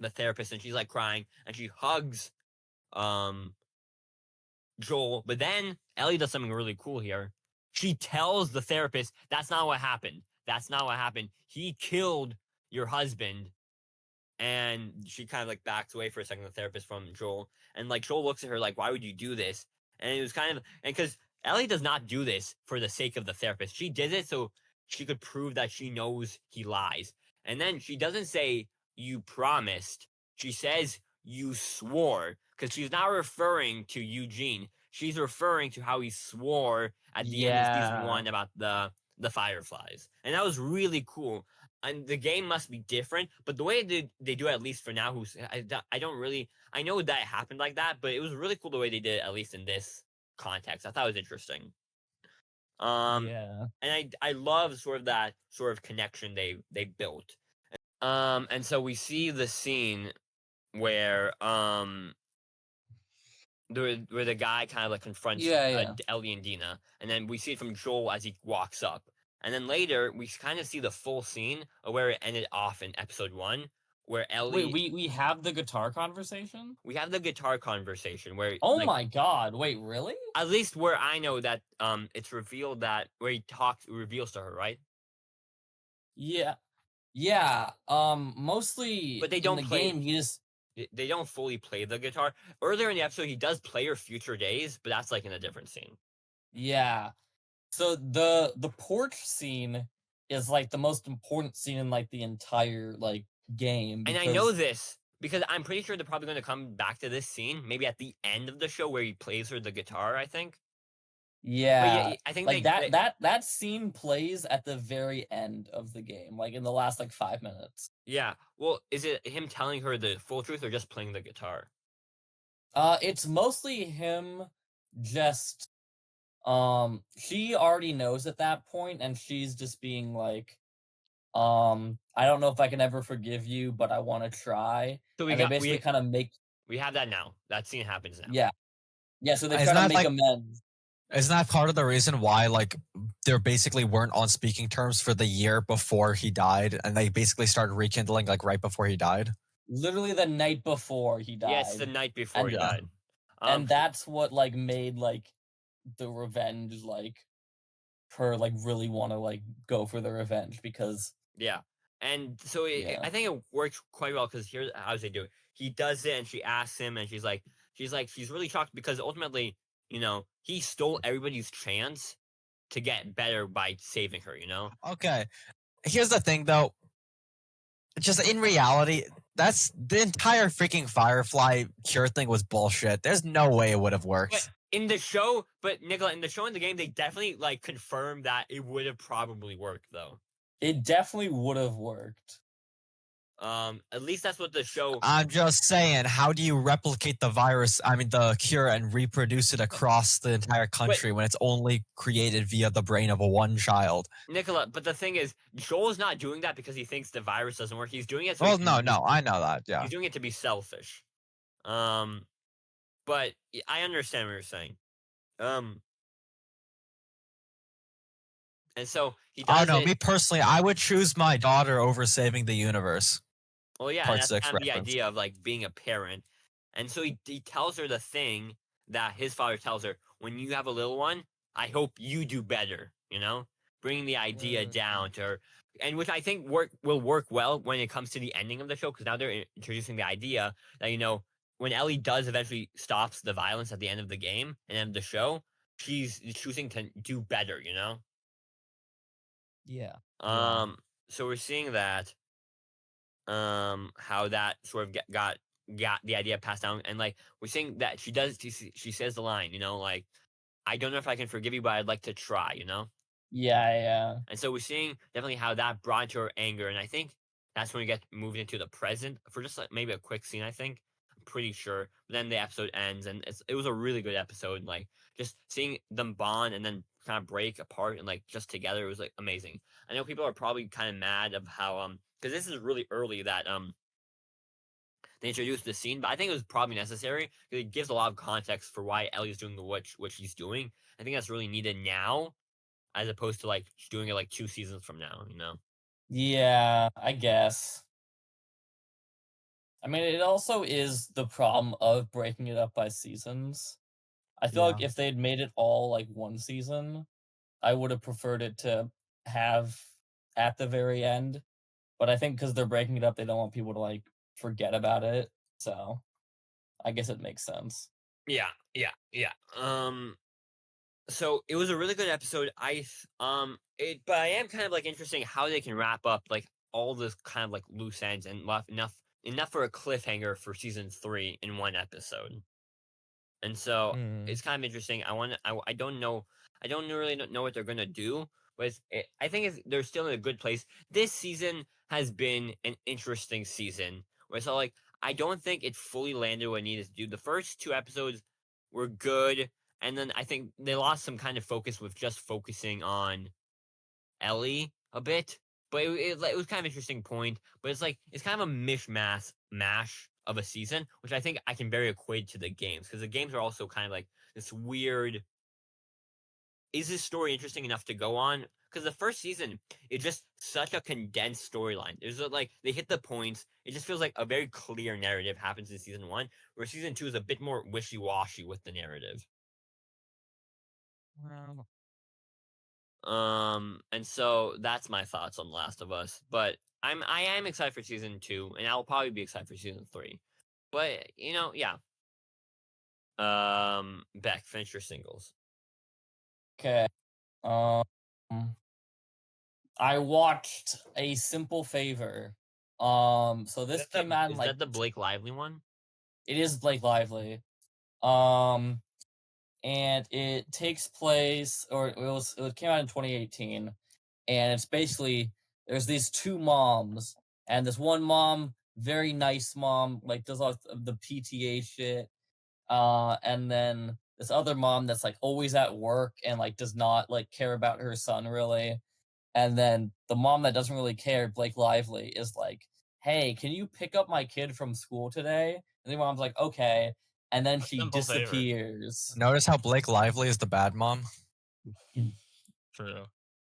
therapist, and she's like crying, and she hugs Joel. But then Ellie does something really cool here. She tells the therapist, that's not what happened. That's not what happened. He killed your husband. And she kind of like backs away for a second, the therapist, from Joel. And like Joel looks at her like, why would you do this? And it was kind of, and because Ellie does not do this for the sake of the therapist. She did it so she could prove that she knows he lies. And then she doesn't say, you promised. She says, you swore. Because she's not referring to Eugene. She's referring to how he swore at the end of season 1 about the fireflies. And that was really cool. And the game must be different, but the way they do it, at least for now, I don't really, I know that it happened like that, but it was really cool the way they did it, at least in this context. I thought it was interesting. Yeah. And I love sort of that sort of connection they built. And so we see the scene where where the guy kind of like confronts Ellie and Dina, and then we see it from Joel as he walks up. And then later, we kind of see the full scene of where it ended off in episode 1, where Ellie... Wait, we have the guitar conversation? We have the guitar conversation where... Oh my god, wait, really? At least where I know that it's revealed that... Where he reveals to her, right? Yeah. Mostly But they don't in the play... game, he just... They don't fully play the guitar. Earlier in the episode, he does play her Future Days, but that's like in a different scene. Yeah. So the porch scene is like the most important scene in like the entire like game. And I know this because I'm pretty sure they're probably going to come back to this scene, maybe at the end of the show where he plays her the guitar, I think. Yeah, I think like that scene plays at the very end of the game, like in the last like 5 minutes. Yeah. Well, is it him telling her the full truth or just playing the guitar? It's mostly him just she already knows at that point, and she's just being like, I don't know if I can ever forgive you, but I want to try. So they basically kind of make... We have that now. That scene happens now. Yeah, so they try to make amends. Isn't that part of the reason why like they basically weren't on speaking terms for the year before he died, and they basically started rekindling like right before he died? Literally the night before he died. Yes, the night before he died. And that's what like made like the revenge, like her like really want to like go for the revenge, because and so I think it works quite well, because here's how they do it. He does it, and she asks him, and she's really shocked because ultimately, he stole everybody's chance to get better by saving her. Okay, here's the thing though. Just in reality, that's the entire freaking Firefly cure thing was bullshit. There's no way it would have worked. But in the show, Nikola, in the show and the game, they definitely like confirmed that it would have probably worked, though. It definitely would have worked. At least that's what the show... I'm just saying, how do you replicate the cure, and reproduce it across the entire country when it's only created via the brain of one child? Nikola, but the thing is, Joel's not doing that because he thinks the virus doesn't work. He's doing it no, I know that, yeah. He's doing it to be selfish. But I understand what you're saying. And so he does I don't know, me personally, I would choose my daughter over saving the universe. Well, yeah, Part that's 6 kind of the reference. idea of like being a parent. And so he tells her the thing that his father tells her: when you have a little one, I hope you do better, bringing the idea down to her. And which I think will work well when it comes to the ending of the show, because now they're introducing the idea that, when Ellie does eventually stops the violence at the end of the game and end of the show, she's choosing to do better, Yeah. So we're seeing that how that sort of got the idea passed down, and like we're seeing that she says the line, like, I don't know if I can forgive you, but I'd like to try, Yeah. And so we're seeing definitely how that brought to her anger, and I think That's when we get moved into the present for just like maybe a quick scene, I think. I'm pretty sure. But then the episode ends, and it was a really good episode. Like just seeing them bond and then kind of break apart and like just together, it was like amazing. I know people are probably kind of mad of how because this is really early that they introduced the scene, but I think it was probably necessary because it gives a lot of context for why Ellie's doing what she's doing. I think that's really needed now, as opposed to like doing it like 2 seasons from now. You know? Yeah, I guess. I mean, it also is the problem of breaking it up by seasons. I feel like Yeah. if they'd made it all like one season, I would have preferred it to have at the very end. But I think because they're breaking it up, they don't want people to like forget about it. So I guess it makes sense. Yeah. So it was a really good episode. But I am kind of like interesting how they can wrap up like all this kind of like loose ends and left enough for a cliffhanger for season 3 in one episode. And so it's kind of interesting. I don't know. I don't really know what they're gonna do, but I think they're still in a good place. This season has been an interesting season. Where so like I don't think it fully landed what it needed to do. The first 2 episodes were good, and then I think they lost some kind of focus with just focusing on Ellie a bit. But it was kind of an interesting point. But it's kind of a mash of a season, which I think I can very equate to the games because the games are also kind of like this weird. Is this story interesting enough to go on? Because the first season, it's just such a condensed storyline. There's like they hit the points. It just feels like a very clear narrative happens in season 1, where season 2 is a bit more wishy washy with the narrative. Well, And so that's my thoughts on Last of Us. But I am excited for season 2, and I'll probably be excited for season 3. But yeah. Beck, finish your singles. Okay. Um, I watched A Simple Favor. So this came out in Is like that the Blake Lively one? it is Blake Lively. And it takes place, or it came out in 2018, and it's basically there's these two moms, and this one mom, very nice mom, like does all of the PTA shit, and then this other mom that's like always at work and like does not like care about her son really, and then the mom that doesn't really care, Blake Lively, is like, "Hey, can you pick up my kid from school today?" And the mom's like, "Okay." And then she simple favor. disappears. notice how Blake Lively is the bad mom? True.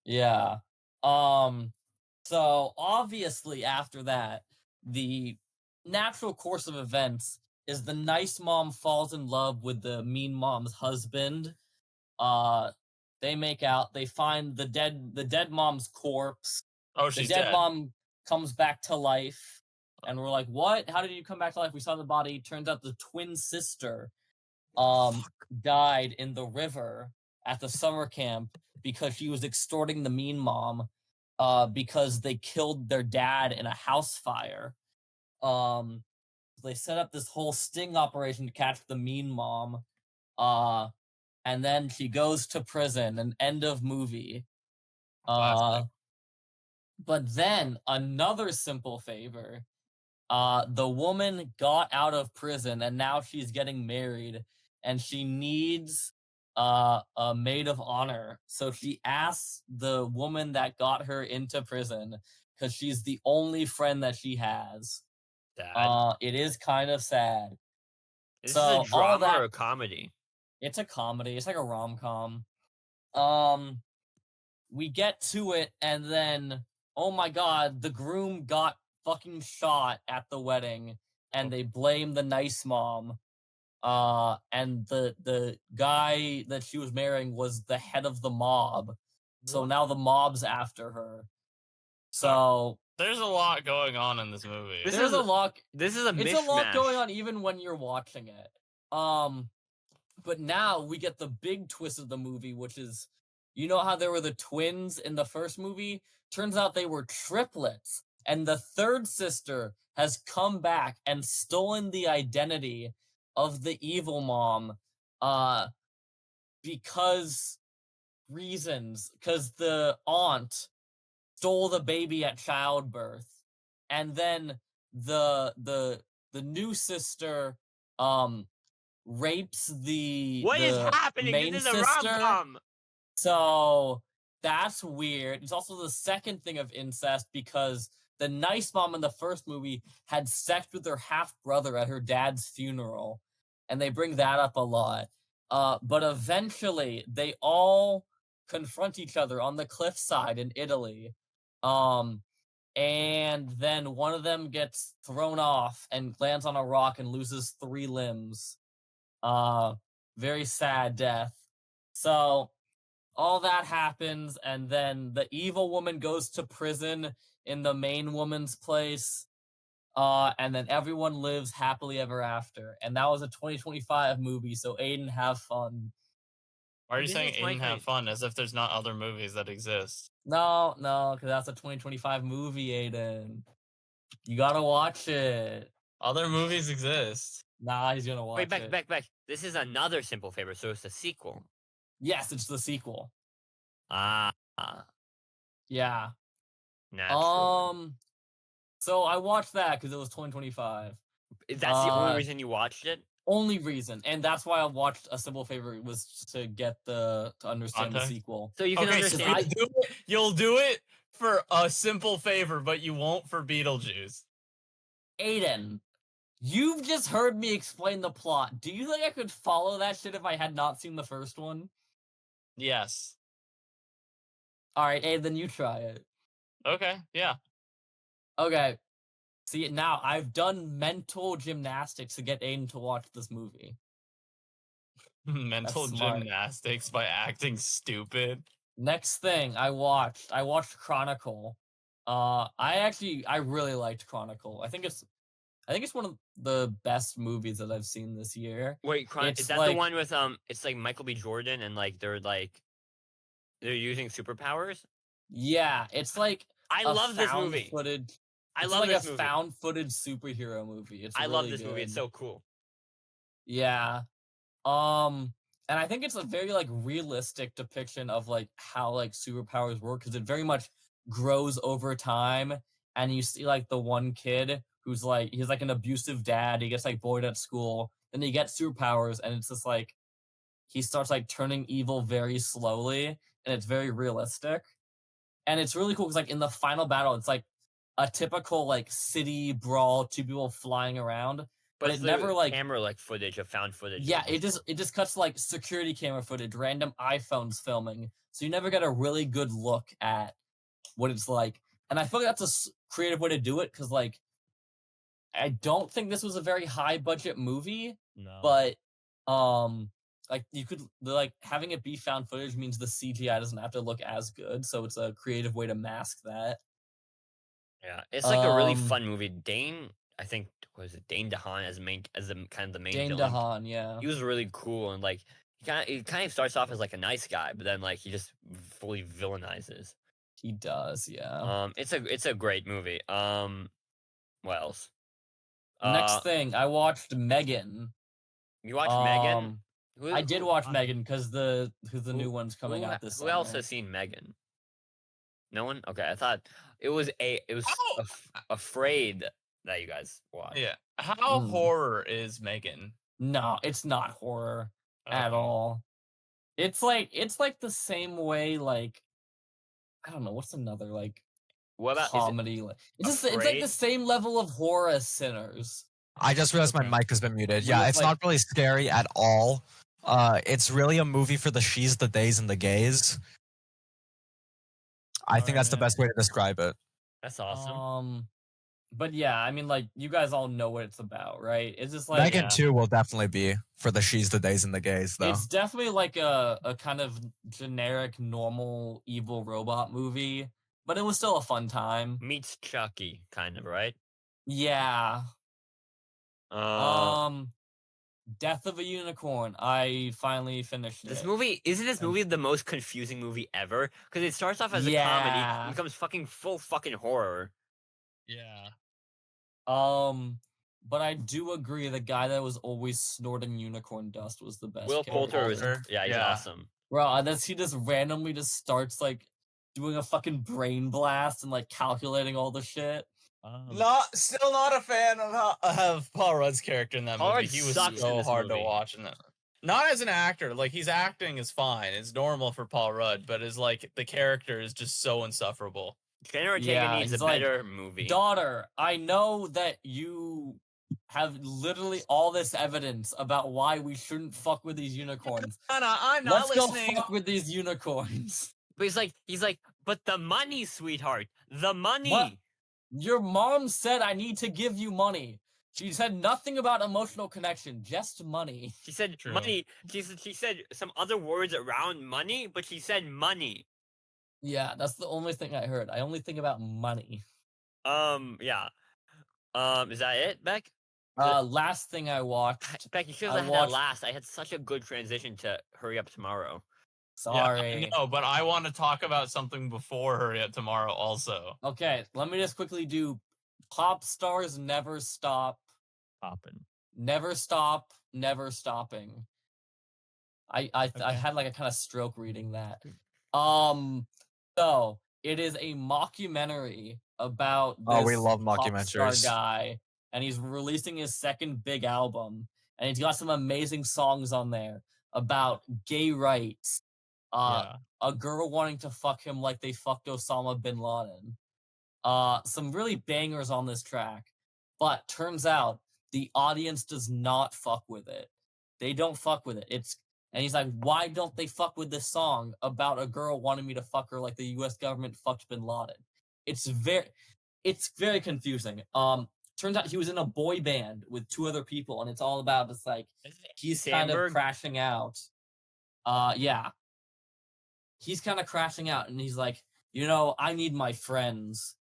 Yeah. So obviously after that, the natural course of events is the nice mom falls in love with the mean mom's husband. They make out, they find the dead mom's corpse. Oh, The she's dead dead. mom comes back to life, and we're like, "What? How did you come back to life?" We saw the body. Turns out the twin sister died in the river at the summer camp because she was extorting the mean mom because they killed their dad in a house fire. They set up this whole sting operation to catch the mean mom, and then she goes to prison. An end of movie. Classic. But then another simple favor. The woman got out of prison and now she's getting married, and she needs a maid of honor. So she asks the woman that got her into prison because she's the only friend that she has. Sad. It is kind of sad. Is so this a all drama that- or a comedy? It's a comedy. It's like a rom-com. We get to it, and then oh my god, the groom got fucking shot at the wedding, and they blame the nice mom. And the guy that she was marrying was the head of the mob. So What? now the mob's after her. So There's a lot going on in this movie. This there's is a lot. This is a It's a lot going mishmash. on even when you're watching it. But now we get the big twist of the movie, which is, you know how there were the twins in the first movie? Turns out they were triplets. And the third sister has come back and stolen the identity of the evil mom because reasons. Because the aunt stole the baby at childbirth. and then the new sister rapes the What is the happening? main This is a sister. rom-com. So that's weird. It's also the second thing of incest because the nice mom in the first movie had sex with her half brother at her dad's funeral, and they bring that up a lot. But eventually they all confront each other on the cliffside in Italy. And then one of them gets thrown off and lands on a rock and loses 3 limbs. Very sad death. So all that happens, and then the evil woman goes to prison in the main woman's place. And then everyone lives happily ever after. And that was a 2025 movie, so Aiden, have fun. Why are you This saying is Aiden 2020. have fun as if there's not other movies that exist? No, because that's a 2025 movie, Aiden. You gotta watch it. Other movies exist. Nah, he's gonna watch Wait, it. Beck. This is another Simple Favor, so it's a sequel. Yes, it's the sequel. Ah, Yeah. natural. So I watched that because it was 2025. That's the only uh, reason you watched it? Only reason, and that's why I watched A Simple Favor was to get to understand the Context? sequel. So you can Okay, so understand. you'll do it for A Simple Favor, but you won't for Beetlejuice. Aiden, you've just heard me explain the plot. Do you think I could follow that shit if I had not seen the first one? Yes. All right, Aiden, then you try it. Okay, yeah. Okay. See, now I've done mental gymnastics to get Aiden to watch this movie. Mental smart. gymnastics by acting stupid. Next thing I watched Chronicle. I really liked Chronicle. I think it's one of the best movies that I've seen this year. Wait, It's is that the one with it's like Michael B. Jordan and they're using superpowers? Yeah, it's like I a love this found movie. footage. I It's love like this a movie. found footage superhero movie. It's I really love this movie. It's good. so cool. Yeah. And I think it's a very realistic depiction of how superpowers work because it very much grows over time. And you see the one kid who's he's an abusive dad. He gets bullied at school. Then he gets superpowers, and it's just he starts turning evil very slowly, and it's very realistic. And it's really cool because in the final battle, it's a typical city brawl, 2 people flying around. But it's it never camera footage of found footage. yeah, it just cuts to security camera footage, random iPhones filming, so you never get a really good look at what it's like. And I feel like that's a creative way to do it because I don't think this was a very high budget movie, No. but you could having it be found footage means the CGI doesn't have to look as good, so it's a creative way to mask that. Yeah, it's a really fun movie. Dane, I think, was it Dane DeHaan as the kind of the main Dane villain? DeHaan, yeah. He was really cool and he kind of starts off as a nice guy, but then he just fully villainizes. He does, yeah. It's a great movie. What else? Next thing, I watched Megan. You watched Megan? I did watch Megan because the new one's coming who, out this Who else summer. has seen Megan? No one? Okay, I thought it was Afraid that you guys watched. Yeah. How horror is Megan? No, it's not horror at all. It's the same way I don't know what's another What about comedy. It's the same level of horror as Sinners. I just realized Okay. my mic has been muted. But Yeah, it's it's not really scary at all. It's really a movie for the she's, the days, and the gays. I think that's the best way to describe it. That's awesome. But yeah, I mean, you guys all know what it's about, right? It's just Megan 2 will definitely be for the she's, the days, and the gays, though. It's definitely a kind of generic, normal, evil robot movie, but it was still a fun time. Meets Chucky, kind of, right? Yeah. Death of a Unicorn. I finally finished This it. movie isn't this movie the most confusing movie ever? Because it starts off as a comedy, and becomes full horror. Yeah. But I do agree the guy that was always snorting unicorn dust was the best. Will Poulter is Poulter. he's Yeah. awesome. Bro, and then he just randomly just starts doing a fucking brain blast and calculating all the shit. Still not a fan of Paul Rudd's character in that Paul movie. Rudd He was sucks in so this hard to movie. watch in that. Not as an actor, like he's acting is fine. It's normal for Paul Rudd, but as like the character is just so insufferable. Jenna Ortega Yeah, needs a he's like, better movie. Daughter, I know that you have literally all this evidence about why we shouldn't fuck with these unicorns. Anna, I'm not Let's listening. go fuck with these unicorns. But he's like, but the money, sweetheart, the money. What? Your mom said I need to give you money. She said nothing about emotional connection, just money. She said True. money. She said some other words around money, but she said money. Yeah, that's the only thing I heard. I only think about money. Yeah. Is that it, Beck? Last thing I watched. Beck, you should I have had that watched- last. I had such a good transition to Hurry Up Tomorrow. Sorry. No, but I want to talk about something before Hurry Up Tomorrow also. Okay, let me just quickly do Popstars Never Stop. Poppin'. Never Stop, Never Stopping. I had like a kind of stroke reading that. So it is a mockumentary about this Oh, we love Popstar mockumentaries. guy, and he's releasing his second big album, and he's got some amazing songs on there about gay rights, Yeah. a girl wanting to fuck him like they fucked Osama bin Laden. Some really bangers on this track, but turns out the audience does not fuck with it. They don't fuck with it. And he's like, why don't they fuck with this song about a girl wanting me to fuck her like the U.S. government fucked bin Laden? It's very confusing. Turns out he was in a boy band with two other people, and it's all about just like he's kind of Sandberg? crashing out. Yeah. He's kind of crashing out, and he's like, I need my friends.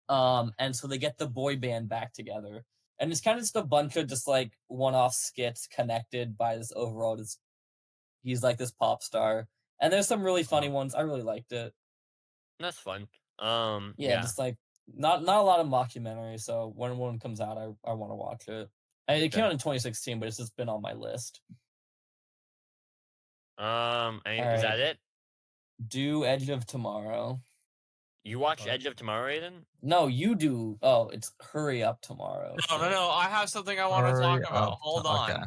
And so they get the boy band back together. And it's kind of just a bunch of just like one-off skits connected by this overall. He's like this pop star. And there's some really funny ones. I really liked it. That's fun. Yeah, just like not a lot of mockumentaries, so when one comes out, I want to watch it. And it came out in 2016, but it's just been on my list. Is Alright. that it? Do Edge of Tomorrow. You watch Edge of Tomorrow, Aiden? No, you do. Oh, it's Hurry Up Tomorrow. No. I have something I want to talk about. Hold on. Okay.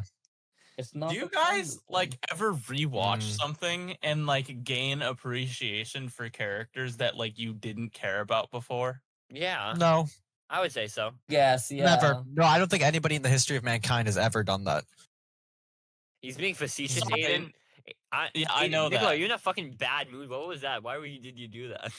It's not. Do you the time guys to- like ever rewatch Mm. something and like gain appreciation for characters that like you didn't care about before? Yeah, No, I would say so. Yes, yeah. never. No, I don't think anybody in the history of mankind has ever done that. He's being facetious, Aiden- Aiden. Yeah, I know Nikola, that. you're in a fucking bad mood. What was that? Did you do that?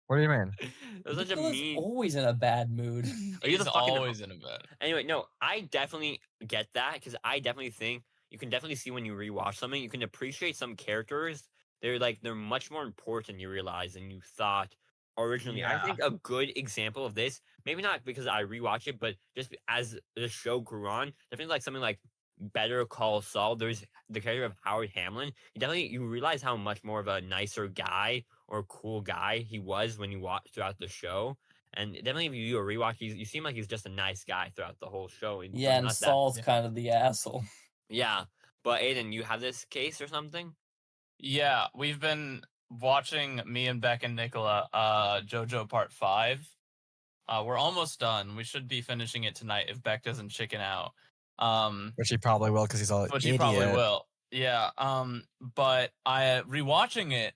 What do you mean? It was such a Nikola's mean. always in a bad mood. Are you He's the fucking- always in a bed. Anyway, no, I definitely get that because I definitely think you can definitely see when you rewatch something, you can appreciate some characters. They're much more important than you realize than you thought originally. I Yeah. think a good example of this, maybe not because I rewatched it, but just as the show grew on, definitely like something like Better Call Saul. There's the character of Howard Hamlin. You realize how much more of a nicer guy or cool guy he was when you watch throughout the show. And definitely, if you do a rewatch, you seem like he's just a nice guy throughout the whole show. Yeah, and not that- Saul's kind of the asshole. yeah, but Aiden, you have this case or something? Yeah, we've been watching me and Beck and Nikola JoJo Part 5. We're almost done. We should be finishing it tonight if Beck doesn't chicken out. Which he probably will because he's all Which idiot. he probably will. Yeah. But I rewatching it,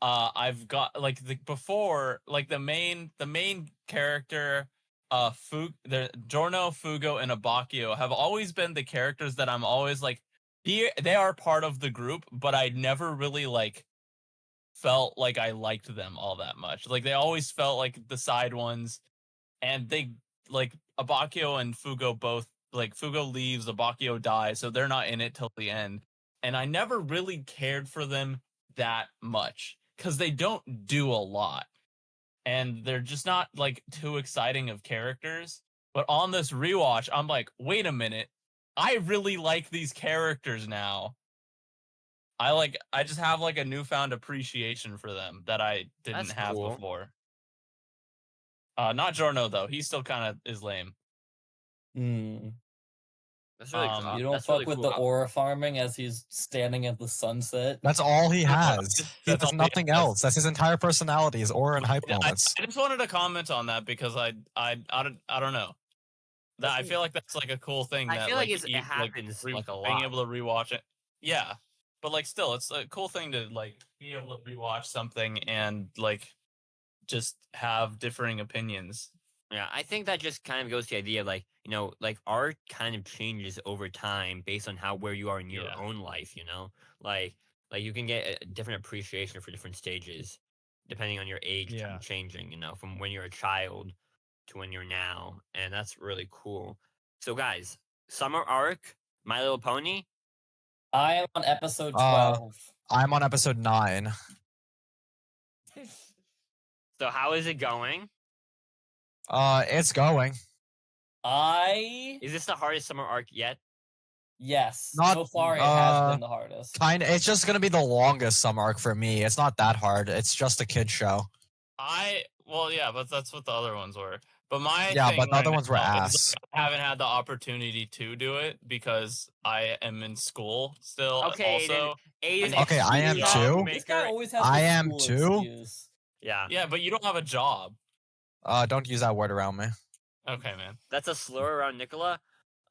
I've got like the main character, Giorno, Fugo, and Abacchio have always been the characters that I'm always like, they are part of the group, but I never really like felt like I liked them all that much. Like they always felt like the side ones, and they like Abacchio and Fugo both. Like Fugo leaves, Abacchio dies, so they're not in it till the end. And I never really cared for them that much because they don't do a lot, and they're just not like too exciting of characters. But on this rewatch, I'm like, wait a minute, I really like these characters now. I just have like a newfound appreciation for them that I didn't That's have cool. before. Not Giorno though; he still kind of is lame. That's really cool. You don't That's fuck really with cool. the aura farming as he's standing at the sunset. That's all he No, has. He that's has all he nothing has. else. That's his entire personality, is aura and hype I moments. just wanted to comment on that because I don't know. That I feel like that's like a cool thing. I That feel like like it happens like a lot. being able to rewatch it. Yeah, but like still, it's a cool thing to like be able to rewatch something and like just have differing opinions. Yeah, I think that just kind of goes to the idea of like, like art kind of changes over time based on where you are in your Yeah. own life, Like you can get a different appreciation for different stages depending on your age Yeah. changing, from when you're a child to when you're now, and that's really cool. So guys, summer arc, My Little Pony. I am on episode Uh, 12. I'm on episode 9. So how is it going? It's going. Is this the hardest summer arc yet? Yes. Not- so far, it has been the hardest. It's just gonna be the longest summer arc for me. It's not that hard. It's just a kid show. Well, yeah, but that's what the other ones were. But my Yeah, thing but the other right ones were now is, ass. I haven't had the opportunity to do it because I am in school still. Okay, then also, Aiden, Okay, I am excuse too. me, This guy maker. always has I the am school too. excuse. Yeah, yeah, but you don't have a job. Don't use that word around me. Okay, man. that's a slur around Nikola.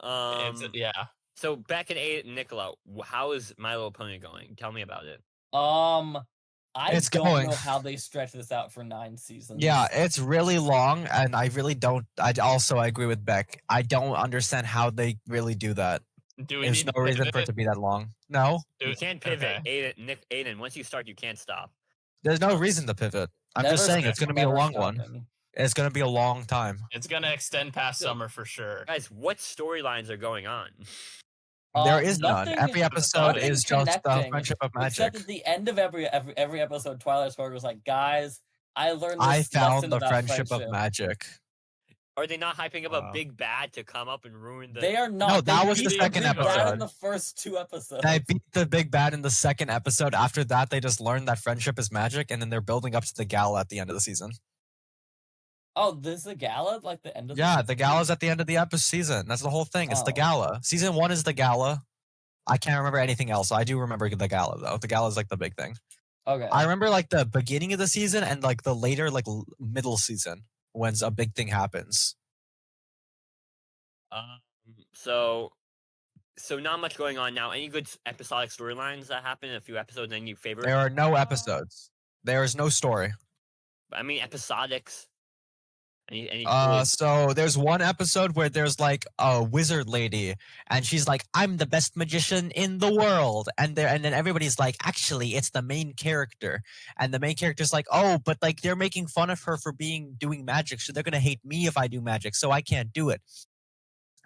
Yeah. So Beck and Aiden, Nikola, how is My Little Pony going? Tell me about it. I It's don't going. know how they stretch this out for 9 seasons. Yeah, it's really long, and I really don't. I agree with Beck. I don't understand how they really do that. Do we There's need no to reason pivot? for it to be that long. No, You can't pivot, Okay. Aiden. Once you start, you can't stop. there's no reason to pivot. I'm Never just saying stop- it's gonna be a never long one. stopping. It's gonna be a long time. It's gonna extend past So- summer for sure. Guys, what storylines are going on? There is none. nothing- Every episode nothing is just the connecting, friendship of magic. Except at the end of every episode, Twilight Sparkle was like, guys, I learned this I lesson found the about friendship of magic. Are they not hyping up a Wow. big bad to come up and ruin the? They are not. No, They that was the beat second big bad episode. in the first 2 episodes. They beat the big bad in the second episode. After that, they just learned that friendship is magic, and then they're building up to the gala at the end of the season. Oh, this is the gala, like the end of Yeah, the the gala's at the end of the episode season. That's the whole thing. It's the Oh. gala. Season 1 is the gala. I can't remember anything else. I do remember the gala though. The gala is like the big thing. Okay. I remember like the beginning of the season and like the later like middle season when a big thing happens. So not much going on now. Any good episodic storylines that happen in a few episodes? Any favorite? There are no episodes. There is no story. I mean, episodics. Any cool- So there's one episode where there's like a wizard lady, and she's like, "I'm the best magician in the world," and then everybody's like, "Actually, it's the main character," and the main character's like, "Oh, but like they're making fun of her for doing magic, so they're gonna hate me if I do magic, so I can't do it."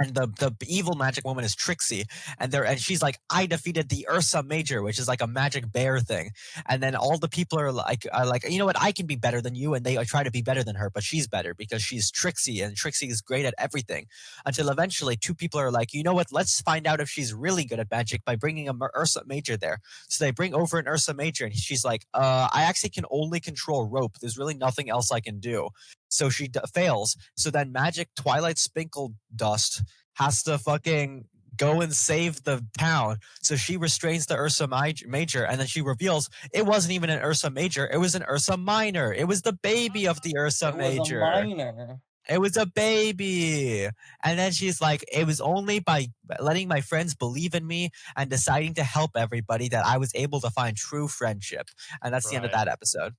And the evil magic woman is Trixie, and she's like, "I defeated the Ursa Major," which is like a magic bear thing. And then all the people are like, "You know what? I can be better than you," and they try to be better than her, but she's better because she's Trixie, and Trixie is great at everything. Until eventually, 2 people are like, "You know what? Let's find out if she's really good at magic by bringing a Ursa Major there." So they bring over an Ursa Major, and she's like, "I actually can only control rope. There's really nothing else I can do." So she fails. So then Magic Twilight Spinkle Dust has to fucking go and save the town. So she restrains the Ursa Major, and then she reveals it wasn't even an Ursa Major. It was an Ursa Minor. It was the baby of the Ursa it was Major. a minor. It was a baby. And then she's like, "It was only by letting my friends believe in me and deciding to help everybody that I was able to find true friendship." And that's the end of Right. that episode.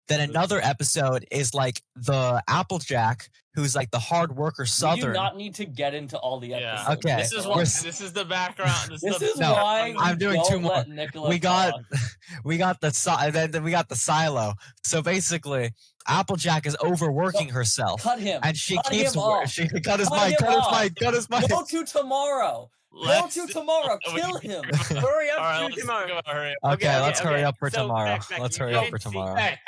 Then another episode is like the Applejack, who's like the hard worker We do Southern. not need to get into all the Yeah. episodes. Okay. This is We're what. s- This is the background. This is No, why I'm we doing don't 2 more. let Nikola We got talk. we got then we got the silo. So basically, Applejack is overworking herself, Cut him. and she Cut keeps him off. she cut his Cut mic, him cut his off. mic, cut his mic. Go to tomorrow. Go Let's- to tomorrow. we- Kill him. Hurry up, All right, to let's tomorrow. talk about hurry up. Okay, let's hurry okay. up for So, tomorrow. Beck, Let's you hurry up didn't for see- tomorrow. Hey,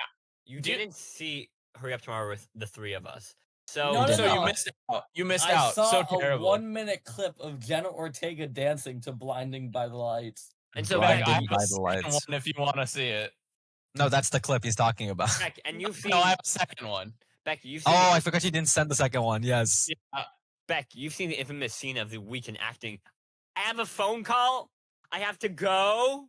You Do you- didn't see Hurry Up Tomorrow with the 3 of us. So, No, no, so no. you missed out. You missed I out. saw So a terrible. 1-minute clip of Jenna Ortega dancing to "Blinding by the Lights." and so Beck, Beck, I Blinded have by a the second lights. one if you want to see it. No, that's the clip he's talking about. Beck, and you've seen No, I have a second one. Beck, you've seen Oh, I forgot you didn't send the second one. Yes. Yeah. Beck, you've seen the infamous scene of the weekend acting. I have a phone call. I have to go.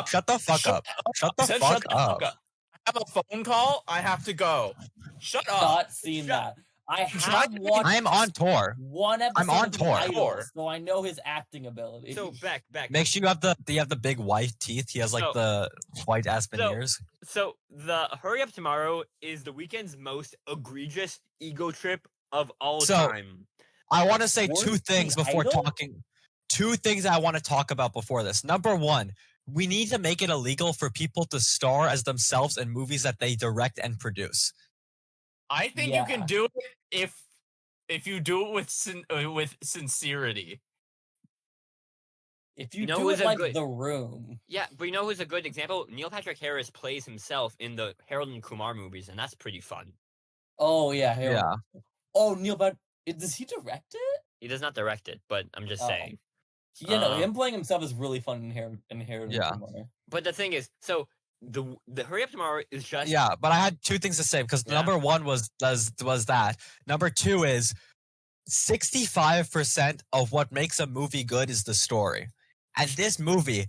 Shut the fuck up. Shut I the said, fuck shut the fuck up. up. I have a phone call. I have to go. Shut up. Not seen Shut- that. I Try have to- watched I am on tour. one episode on of The tour. Idol, so I know his acting ability. So Beck. Make sure you have the big white teeth. He has like So- the white ass veneers. So the Hurry Up Tomorrow is the weekend's most egregious ego trip of all So- time. I want to say Worse two than things The before Idol? talking. Two things I want to talk about before this. Number one, we need to make it illegal for people to star as themselves in movies that they direct and produce. I think you can do it if you do it with sincerity. If you, You know do who's it a like good- The Room, Yeah, but you know who's a good example? Neil Patrick Harris plays himself in the Harold and Kumar movies, and that's pretty fun. oh yeah, Harold. Yeah. Oh, Neil, but does he direct it? He does not direct it, but I'm just Oh. saying. Yeah, no, Um, him playing himself is really fun in Harold and Yeah. Kumar. But the thing is, so the Hurry Up Tomorrow is just Yeah, but I had two things to say because Yeah. number one was that. Number two is 65% of what makes a movie good is the story. And this movie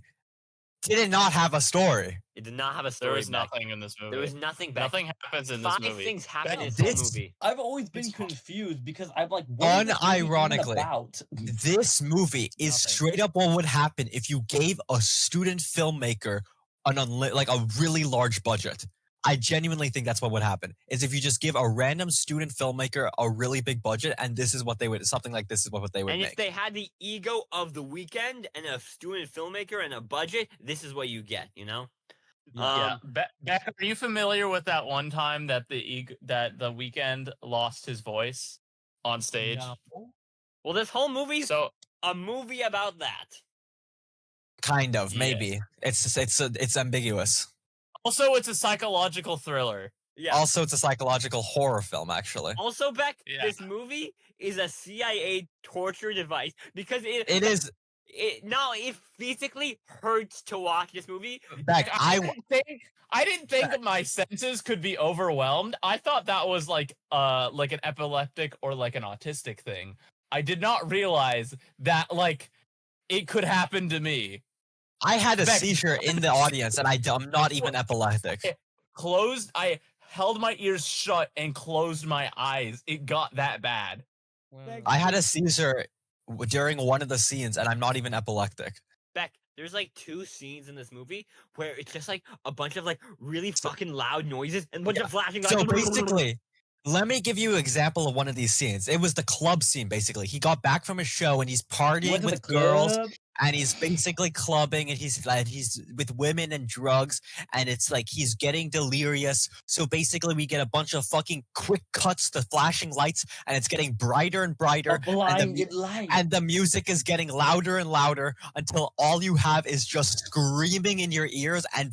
did not have a story. It did not have a story. There was Beck. nothing in this movie. There was nothing. Beck. Nothing happens in this Five movie. things happen in Beck, this this- movie. I've always been It's fine. confused because I'm like, what is this movie even Unironically, about? This movie is Nothing. straight up what would happen if you gave a student filmmaker like a really large budget. I genuinely think that's what would happen. Is if you just give a random student filmmaker a really big budget, and this is what they would something like this is what they would And make. if they had the ego of the weekend and a student filmmaker and a budget, this is what you get. You know. Yeah, Beck, are you familiar with that one time that the weekend lost his voice on stage? Well, this whole movie's So a movie about that. Kind of, Yeah. maybe it's ambiguous. also, it's a psychological thriller. Yeah. Also, it's a psychological horror film, actually. Also, Beck, Yeah. this movie is a CIA torture device because It is it physically hurts to watch this movie. back. I didn't think my senses could be overwhelmed. I thought that was like an epileptic or like an autistic thing. I did not realize that like it could happen to me. I had a Beck- seizure in the audience, and I'm not even epileptic. I held my ears shut and closed my eyes. It got that bad. I had a seizure during one of the scenes, and I'm not even epileptic. Beck, there's like two scenes in this movie where it's just like a bunch of like really fucking loud noises and a bunch of flashing lights. So basically, let me give you an example of one of these scenes. It was the club scene, basically. He got back from a show and he's partying with girls, and he's basically clubbing, and he's with women and drugs, and it's like he's getting delirious. So basically, we get a bunch of fucking quick cuts to flashing lights, and it's getting brighter and brighter, Blinded light. and the music is getting louder and louder until all you have is just screaming in your ears and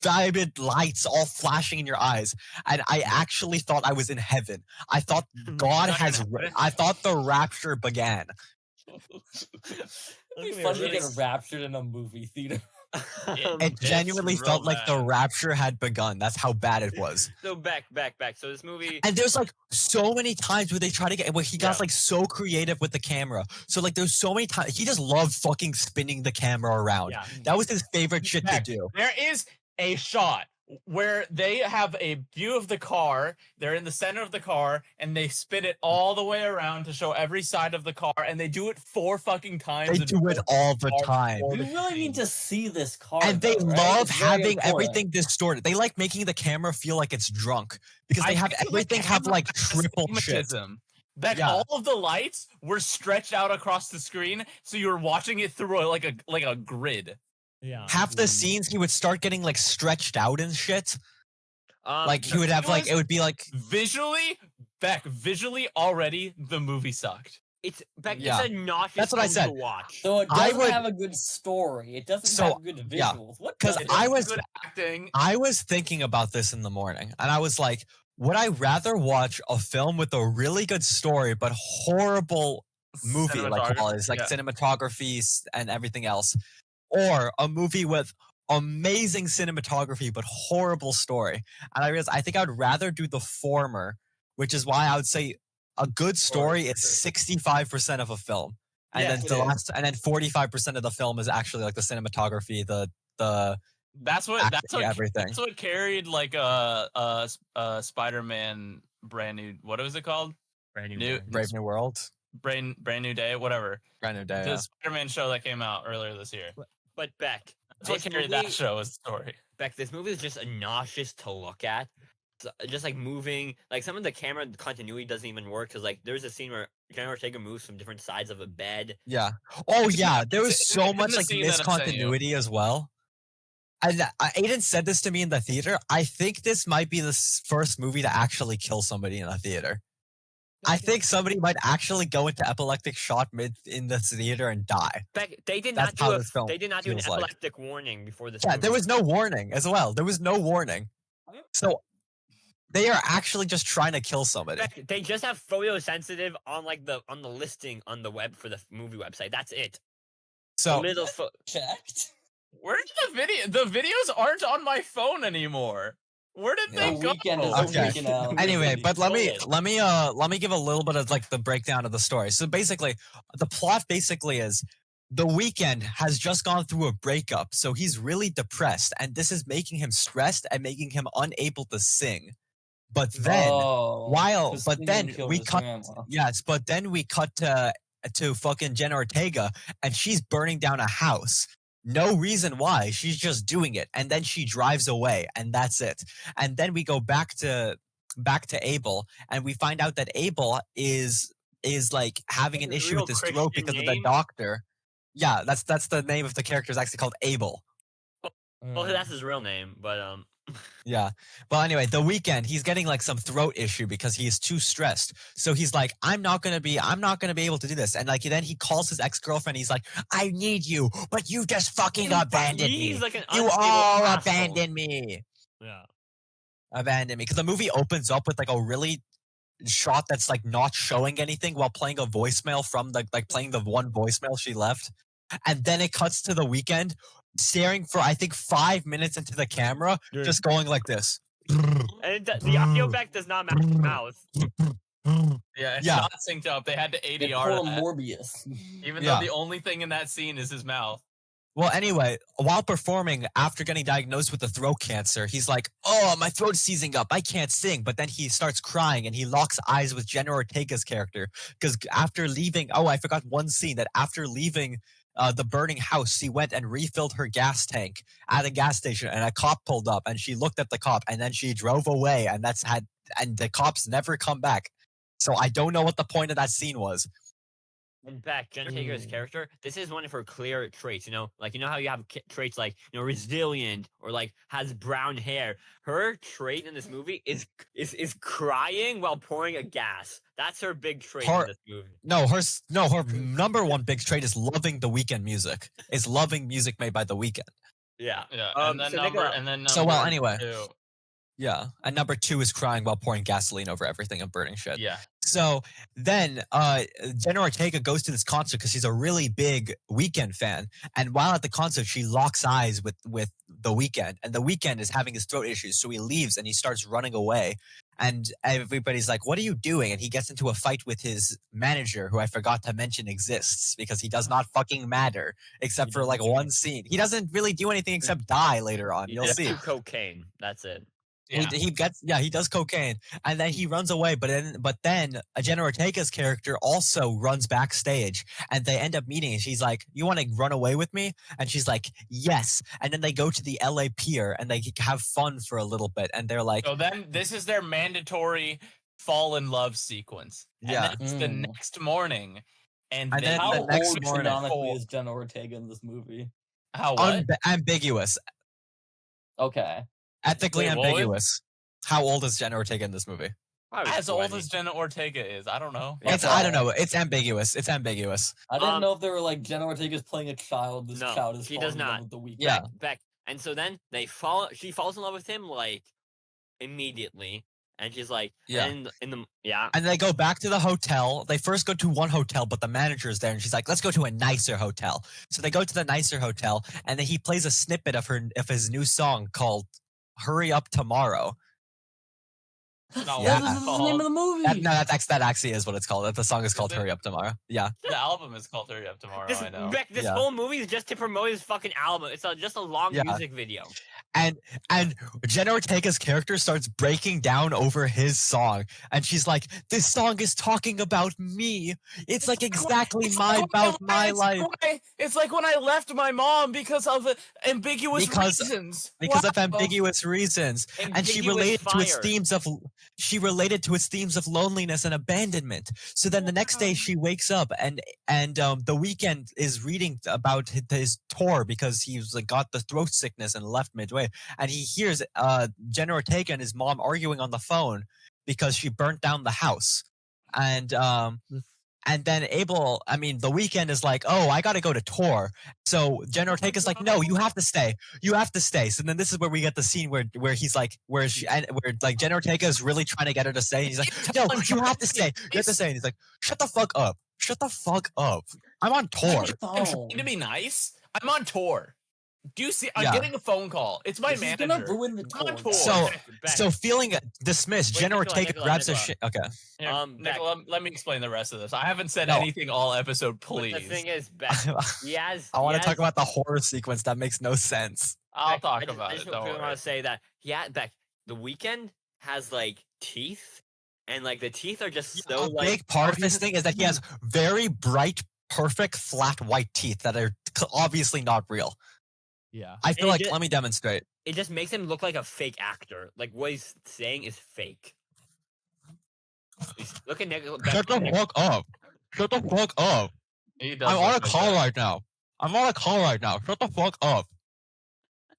vivid lights all flashing in your eyes. And I actually thought I was in heaven. I thought God Not has. in heaven. I thought the rapture began. It'd be fun to get raptured in a movie theater. It It's genuinely real felt like the bad. rapture had begun. That's how bad it was. So Beck. So this movie. And there's like so many times where they try to get where he got Yeah. like so creative with the camera. So like there's so many times he just loved fucking spinning the camera around. Yeah. That was his favorite shit to Heck, do. There is a shot where they have a view of the car. They're in the center of the car, and they spin it all the way around to show every side of the car, and they do it 4 fucking times. They in do it all the car time. before We the really need scene. to see this car. And they though, right? love It's very having important. everything distorted. They like making the camera feel like it's drunk because they I have feel the everything have camera like has triple shit. astigmatism. That Yeah. all of the lights were stretched out across the screen, so you were watching it through like a grid. Yeah. Half the scenes he would start getting like stretched out and shit. Like he the- would have like it would be like Visually already the movie sucked. it's Beck. Yeah. It's a nauseous That's what I film said. to watch. So it I doesn't would- have a good story. It doesn't So, have good yeah, visuals. What 'cause does it? I was- good acting. I was thinking about this in the morning and I was like, would I rather watch a film with a really good story but horrible movie like Cinematography, qualities, like yeah. cinematography and everything else, or a movie with amazing cinematography but horrible story? And I realized I think I'd rather do the former, which is why I would say a good story is sure. 65% of a film, and Yes, then it the is. last, and then 45% of the film is actually like the cinematography, the That's what acting, everything. that's what carried like Spider-Man brand new. What was it called? Brand new New day. Brave New World, brand new day, whatever. Brand New Day. The Yeah. Spider-Man show that came out earlier this year. But Beck, That's what this carried movie, that show as a story. Beck, this movie is just nauseous to look at. Just like moving, like some of the camera continuity doesn't even work because like there's a scene where Jenna Ortega moves from different sides of a bed. Yeah. Oh It's yeah, not- there was it's so in much the like scene that I sent you. miscontinuity as well. And Aiden said this to me in the theater. I think this might be the first movie to actually kill somebody in a theater. I think somebody might actually go into epileptic shock mid in the theater and die. Beck, they did That's not do how a, this film they did not do an feels like. epileptic warning before this. Yeah, movie. there was no warning as well. There was no warning. So they are actually just trying to kill somebody. Beck, they just have photosensitive on like on the listing on the web for the movie website. That's it. So Little Checked. Where did the video? The videos aren't on my phone anymore. Where did Yeah. they The go? weekend is Okay. freaking out. anyway, but let me Bullet. let me give a little bit of like the breakdown of the story. So basically, the plot basically is the Weeknd has just gone through a breakup, so he's really depressed, and this is making him stressed and making him unable to sing. But then Oh, 'cause but Singing then killed we his cut grandma. yes, but then we cut to fucking Jenna Ortega, and she's burning down a house. No reason why. She's just doing it, and then she drives away, and that's it. And then we go back to Abel, and we find out that Abel is like having an His issue real with his throat Christian because of the name? doctor. Yeah, that's the name of the character. Is actually called Abel. Well, that's his real name, but Yeah. Well, anyway, the Weeknd, he's getting like some throat issue because he is too stressed. So he's like, I'm not gonna be able to do this. And like then he calls his ex-girlfriend. He's like, I need you, but you just fucking abandoned me. he's like an You unstable all asshole. abandoned me. Yeah. Abandoned me. Because the movie opens up with like a really shot that's like not showing anything while playing a voicemail from the like playing the one voicemail she left. And then it cuts to the Weeknd staring for I think 5 minutes into the camera, Dude. just going like this. And the audio back does not match his mouth. Yeah, it's Yeah. not synced up. They had to They ADR poor that, Morbius. even Yeah. though the only thing in that scene is his mouth. Well, anyway, while performing after getting diagnosed with the throat cancer, he's like, "Oh, my throat's seizing up. I can't sing." But then he starts crying and he locks eyes with Jenna Ortega's character because after leaving, oh, I forgot one scene that after leaving the burning house, she went and refilled her gas tank at a gas station, and a cop pulled up, and she looked at the cop, and then she drove away, and and the cops never come back. So I don't know what the point of that scene was. And Beck, Jenna Ortega's Mm. character, this is one of her clear traits. Like how you have traits like resilient or like has brown hair. Her trait in this movie is crying while pouring a gas. That's her big trait Her- in this movie. No, her number one big trait is loving the Weeknd music. Is loving music made by the Weeknd. Yeah. Yeah, Um, and then so number Nikola- and then So, well, number anyway. two. Yeah, and number two is crying while pouring gasoline over everything and burning shit. Yeah, So then Jenna Ortega goes to this concert because she's a really big Weeknd fan. And while at the concert, she locks eyes with the Weeknd. And the Weeknd is having his throat issues. So he leaves and he starts running away. And everybody's like, "What are you doing?" And he gets into a fight with his manager, who I forgot to mention exists because he does not fucking matter except for like one scene. He doesn't really do anything except die later on. He You'll just see. do cocaine. That's it. yeah. He does cocaine, and then he runs away. But then Jenna Ortega's character also runs backstage, and they end up meeting. And she's like, "You want to run away with me?" And she's like, "Yes." And then they go to the LA Pier and they have fun for a little bit. And they're like, So then this is their mandatory fall in love sequence. Yeah. And then it's the Mm. next morning, and And they then How the old next morning- canonically is Jenna Ortega in this movie? how what? ambiguous, Okay. ethically Wait, what? ambiguous. How old is Jenna Ortega in this movie? Probably As old 20. as Jenna Ortega is, I don't know. Yeah, I don't know. It's ambiguous. It's ambiguous. I didn't Um, know if they were like Jenna Ortega's playing a child. This No, child is she falling does in love not. with the Weeknd. Yeah. Beck. And so then she falls in love with him like immediately. And she's like, Yeah. yeah. And they go back to the hotel. They first go to one hotel, but the manager's there, and she's like, "Let's go to a nicer hotel." So they go to the nicer hotel, and then he plays a snippet of his new song called "Hurry Up Tomorrow." not Yeah. what This it's is the name of called. the movie. That actually is what it's called. The song is called it? "Hurry Up Tomorrow." Yeah. The album is called Hurry Up Tomorrow. This, I know. Beck, this Yeah. whole movie is just to promote his fucking album. It's just a long Yeah. music video. And Jenna Ortega's character starts breaking down over his song, and she's like, "This song is talking about me. It's like exactly about my life It's like when I left my mom because of ambiguous reasons. because of Wow. ambiguous reasons." And she Ambiguous related to its fire. themes of loneliness and abandonment. So then the next day she wakes up and the weekend is reading about his tour because he's like got the throat sickness and left midway, and he hears Jenna Ortega and his mom arguing on the phone because she burnt down the house. And then the weekend is like, "Oh, I gotta go to tour." So Jenna Ortega's like, "No, you have to stay. You have to stay." So then this is where we get the scene where he's like, where Jenna Ortega is really trying to get her to stay, and he's like, "No, you have to stay. You have to stay." And he's like, "Shut the fuck up. Shut the fuck up. I'm on tour." I'm trying to be nice. I'm on tour. Do you see? I'm Yeah. getting a phone call. It's my This is manager. gonna ruin the I'm on tour. tour. So feeling dismissed, Wait, Jenna Nikola, Ortega Nikola, grabs a Nikola. shit. Okay. Here, Beck. Nikola, let me explain the rest of this. I haven't said No. anything all episode, But please. the thing is, Beck, he has. I want he to talk has- about the horror sequence that makes no sense. I'll Beck, talk I about just it. Don't want worry. to say that. Yeah, Beck. The Weeknd has like teeth, and like the teeth are just so A like. big part of this thing is that he has very bright, perfect, flat white teeth that are obviously not real. Yeah. I feel And like, it let me demonstrate. It just makes him look like a fake actor. Like what he's saying is fake. Look at Nick. Shut the fuck up. Shut the fuck up. He does I'm look on a like call that. right now. I'm on a call right now. Shut the fuck up.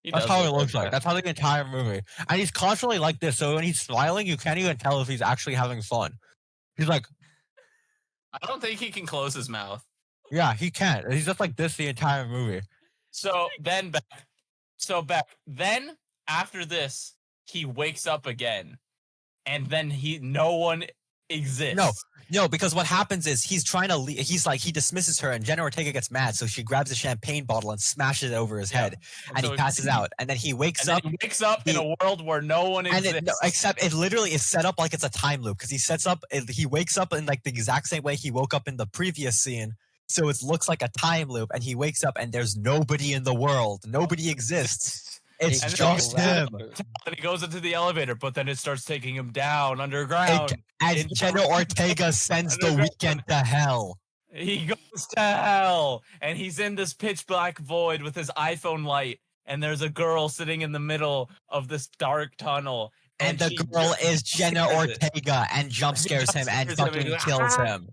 He That's does how it look looks like. that. That's how the entire movie. And he's constantly like this, so when he's smiling, you can't even tell if he's actually having fun. He's like, I don't think he can close his mouth. yeah, he can't. He's just like this the entire movie. So then then after this, he wakes up again, and then no one exists. No, because what happens is he's trying to leave. He's like, he dismisses her, and Jenna Ortega gets mad, so she grabs a champagne bottle and smashes it over his Yeah. head, and so he passes out. And then he wakes And then up, he wakes up in a world where no one and exists. except it literally is set up like it's a time loop because he wakes up in like the exact same way he woke up in the previous scene. So it looks like a time loop, and he wakes up, and there's nobody in the world. Nobody exists. It's And then just him. And he goes into the elevator, but then it starts taking him down underground. And Jenna Ortega sends the weekend to hell. He goes to hell, and he's in this pitch black void with his iPhone light, and there's a girl sitting in the middle of this dark tunnel. And the she girl just is Jenna scares it. Ortega and jump scares him and Scares him and fucking he's like, kills "Ah!" him.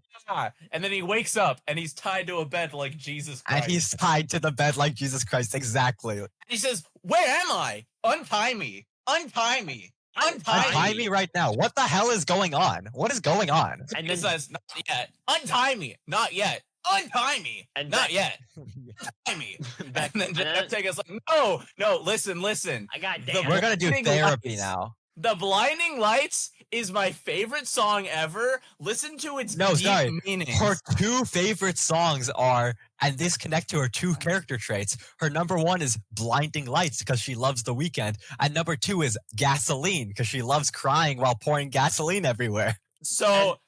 And then he wakes up, and he's tied to a bed like Jesus Christ. And he's tied to the bed like Jesus Christ. Exactly. He says, "Where am I? Untie me! Untie me! Untie Untie me right now. What the hell is going on? What is going on? And He then says, "Not yet. Untie me. Not yet. Untie me. And Not Beck- yet. Untie me." Beck, And then and Jenna then- Ortega's like, "No, listen. I got The- damn. We're gonna do Blinding therapy lights. now. The Blinding Lights is my favorite song ever. Listen to its No, deep sorry. meaning." Her two favorite songs are, and this connect to her two character traits. Her number one is Blinding Lights because she loves The Weeknd, and number two is Gasoline because she loves crying while pouring gasoline everywhere. So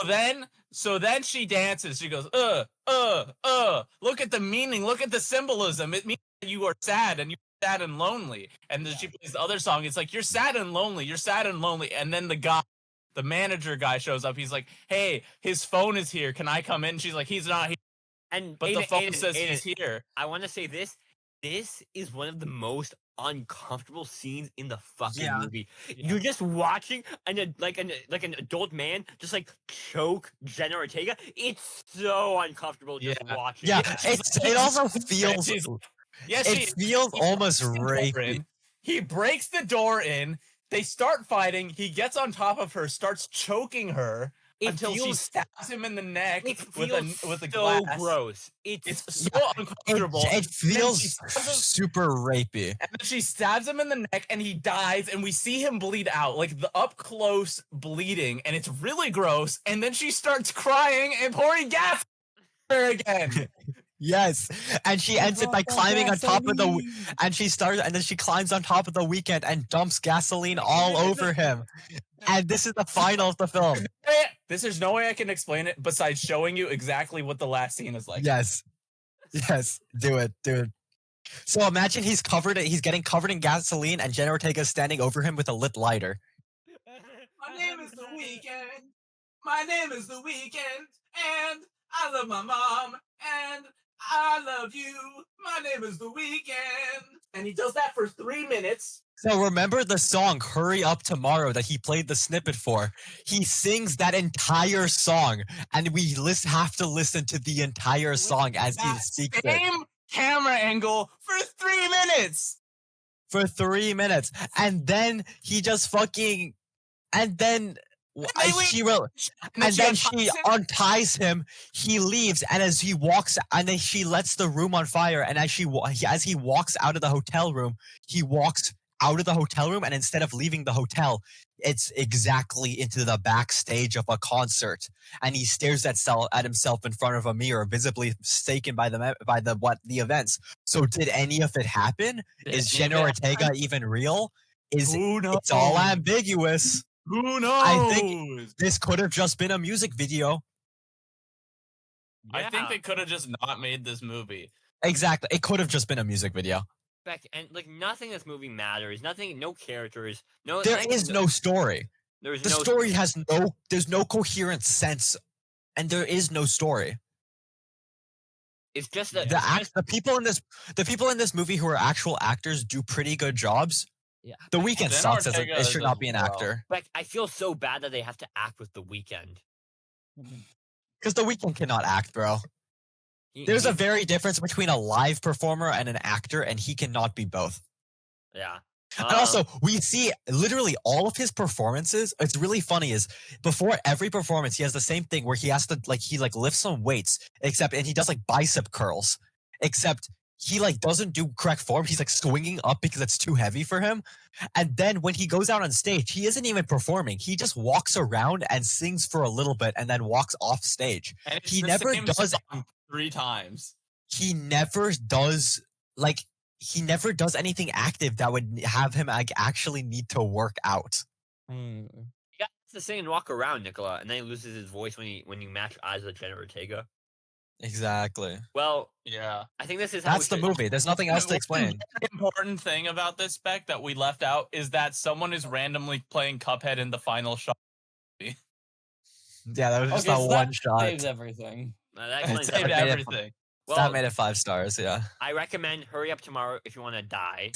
then she dances. She goes, look at the meaning, look at the symbolism. It means that you are sad and you're sad and lonely. And then she plays the other song. It's like, you're sad and lonely. And then the manager guy shows up. He's like, "Hey, his phone is here. Can I come in?" She's like, "He's not here." And But the Aiden- phone Aiden- says Aiden, he's here. I want to say this. This is one of the most uncomfortable scenes in the fucking Yeah. movie. You're just watching an adult man just like choke Jenna Ortega. It's so uncomfortable just Yeah. watching. Yeah, it. it also feels She's- Yes, it feels he almost breaks the door rapey. in. He breaks the door in. They start fighting. He gets on top of her, starts choking her It until she feels- stabs him in the neck It with feels a so glass. gross. It's so It, uncomfortable. it feels she stabs him- super rapey. And then she stabs him in the neck, and he dies, and we see him bleed out, like the up close bleeding, and it's really gross. And then she starts crying and pouring gas on her again. Yes, and she ends it by climbing on top of the, and then she climbs on top of the weekend and dumps gasoline all over him. And this is the final of the film. There's no way I can explain it besides showing you exactly what the last scene is like. Yes, do it, dude. So imagine he's getting covered in gasoline, and Jenna Ortega's standing over him with a lit lighter. My name is The Weeknd. My name is The Weeknd, and I love my mom, and I love you. My name is The Weeknd. And he does that for 3 minutes. So remember the song "Hurry Up Tomorrow" that he played the snippet for? He sings that entire song, and we have to listen to the entire song as he speaks it. Same camera angle for 3 minutes. For 3 minutes, and then he just fucking, and then she unties him. He leaves, and as he walks, and then she lets the room on fire. And as he walks out of the hotel room, he walks out of the hotel room, and instead of leaving the hotel, it's exactly into the backstage of a concert. And he stares at himself in front of a mirror, visibly mistaken by the events. So did any of it happen? Is Jenna Ortega even real? Who knows? It's all ambiguous. Who knows? I think this could have just been a music video. I think they could have just not made this movie. Exactly. It could have just been a music video. Beck, and like nothing in this movie matters. Nothing, no characters. No, There is no story. There's The no story has there's no coherent sense, and there is no story. It's just The people in this movie who are actual actors do pretty good jobs. Yeah. The Weeknd Jenna sucks as Ortega it should not be an does well. actor. Beck, I feel so bad that they have to act with The Weeknd. Because The Weeknd cannot act, bro. He- There's a he- very difference between a live performer and an actor, and he cannot be both. yeah. And also, we see literally all of his performances. It's really funny is before every performance, he has the same thing where he has to he lifts some weights, and he does like bicep curls, except he doesn't do correct form. He's swinging up because it's too heavy for him. And then when he goes out on stage, he isn't even performing. He just walks around and sings for a little bit and then walks off stage. And it's He the never same does- song 3 times. He never does anything active that would have him actually need to work out. You got to sing and walk around, Nikola, and then he loses his voice when you match eyes with Jenna Ortega. Exactly. Well, Yeah. I think this is how That's the we should- movie. There's nothing else to explain. The important thing about this spec that we left out is that someone is randomly playing Cuphead in the final shot. Yeah, that was just Okay, a so one that shot. saves everything. That It explains saved everything. everything. Well, That made it 5 stars. Yeah. I recommend Hurry Up Tomorrow if you want to die.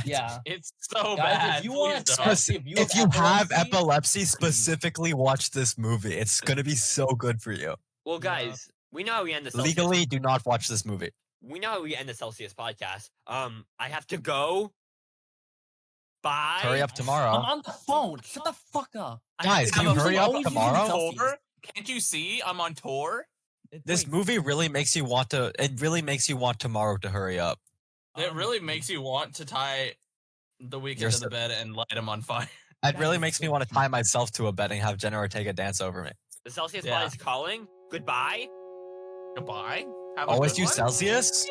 Yeah. It's so Guys, bad. if you want Please to don't. If you have epilepsy, specifically watch this movie. It's gonna be so good for you. Well, Yeah. guys, we know how we end the Celsius. Legally, do not watch this movie. We know how we end the Celsius podcast. I have to go. Bye. Hurry up tomorrow. I'm on the phone. Shut the fuck up. Guys, can you I'm hurry up always using tomorrow? Celsius. Tour? Can't you see? I'm on tour. This movie really makes you want to. It really makes you want tomorrow to hurry up. It really makes you want to tie the Weeknd You're to the bed and light him on fire. It really makes me want to tie myself to a bed and have Jenna Ortega dance over me. The Celsius Yeah. pod is calling. Goodbye. Goodbye. Have a Always good use one. Celsius.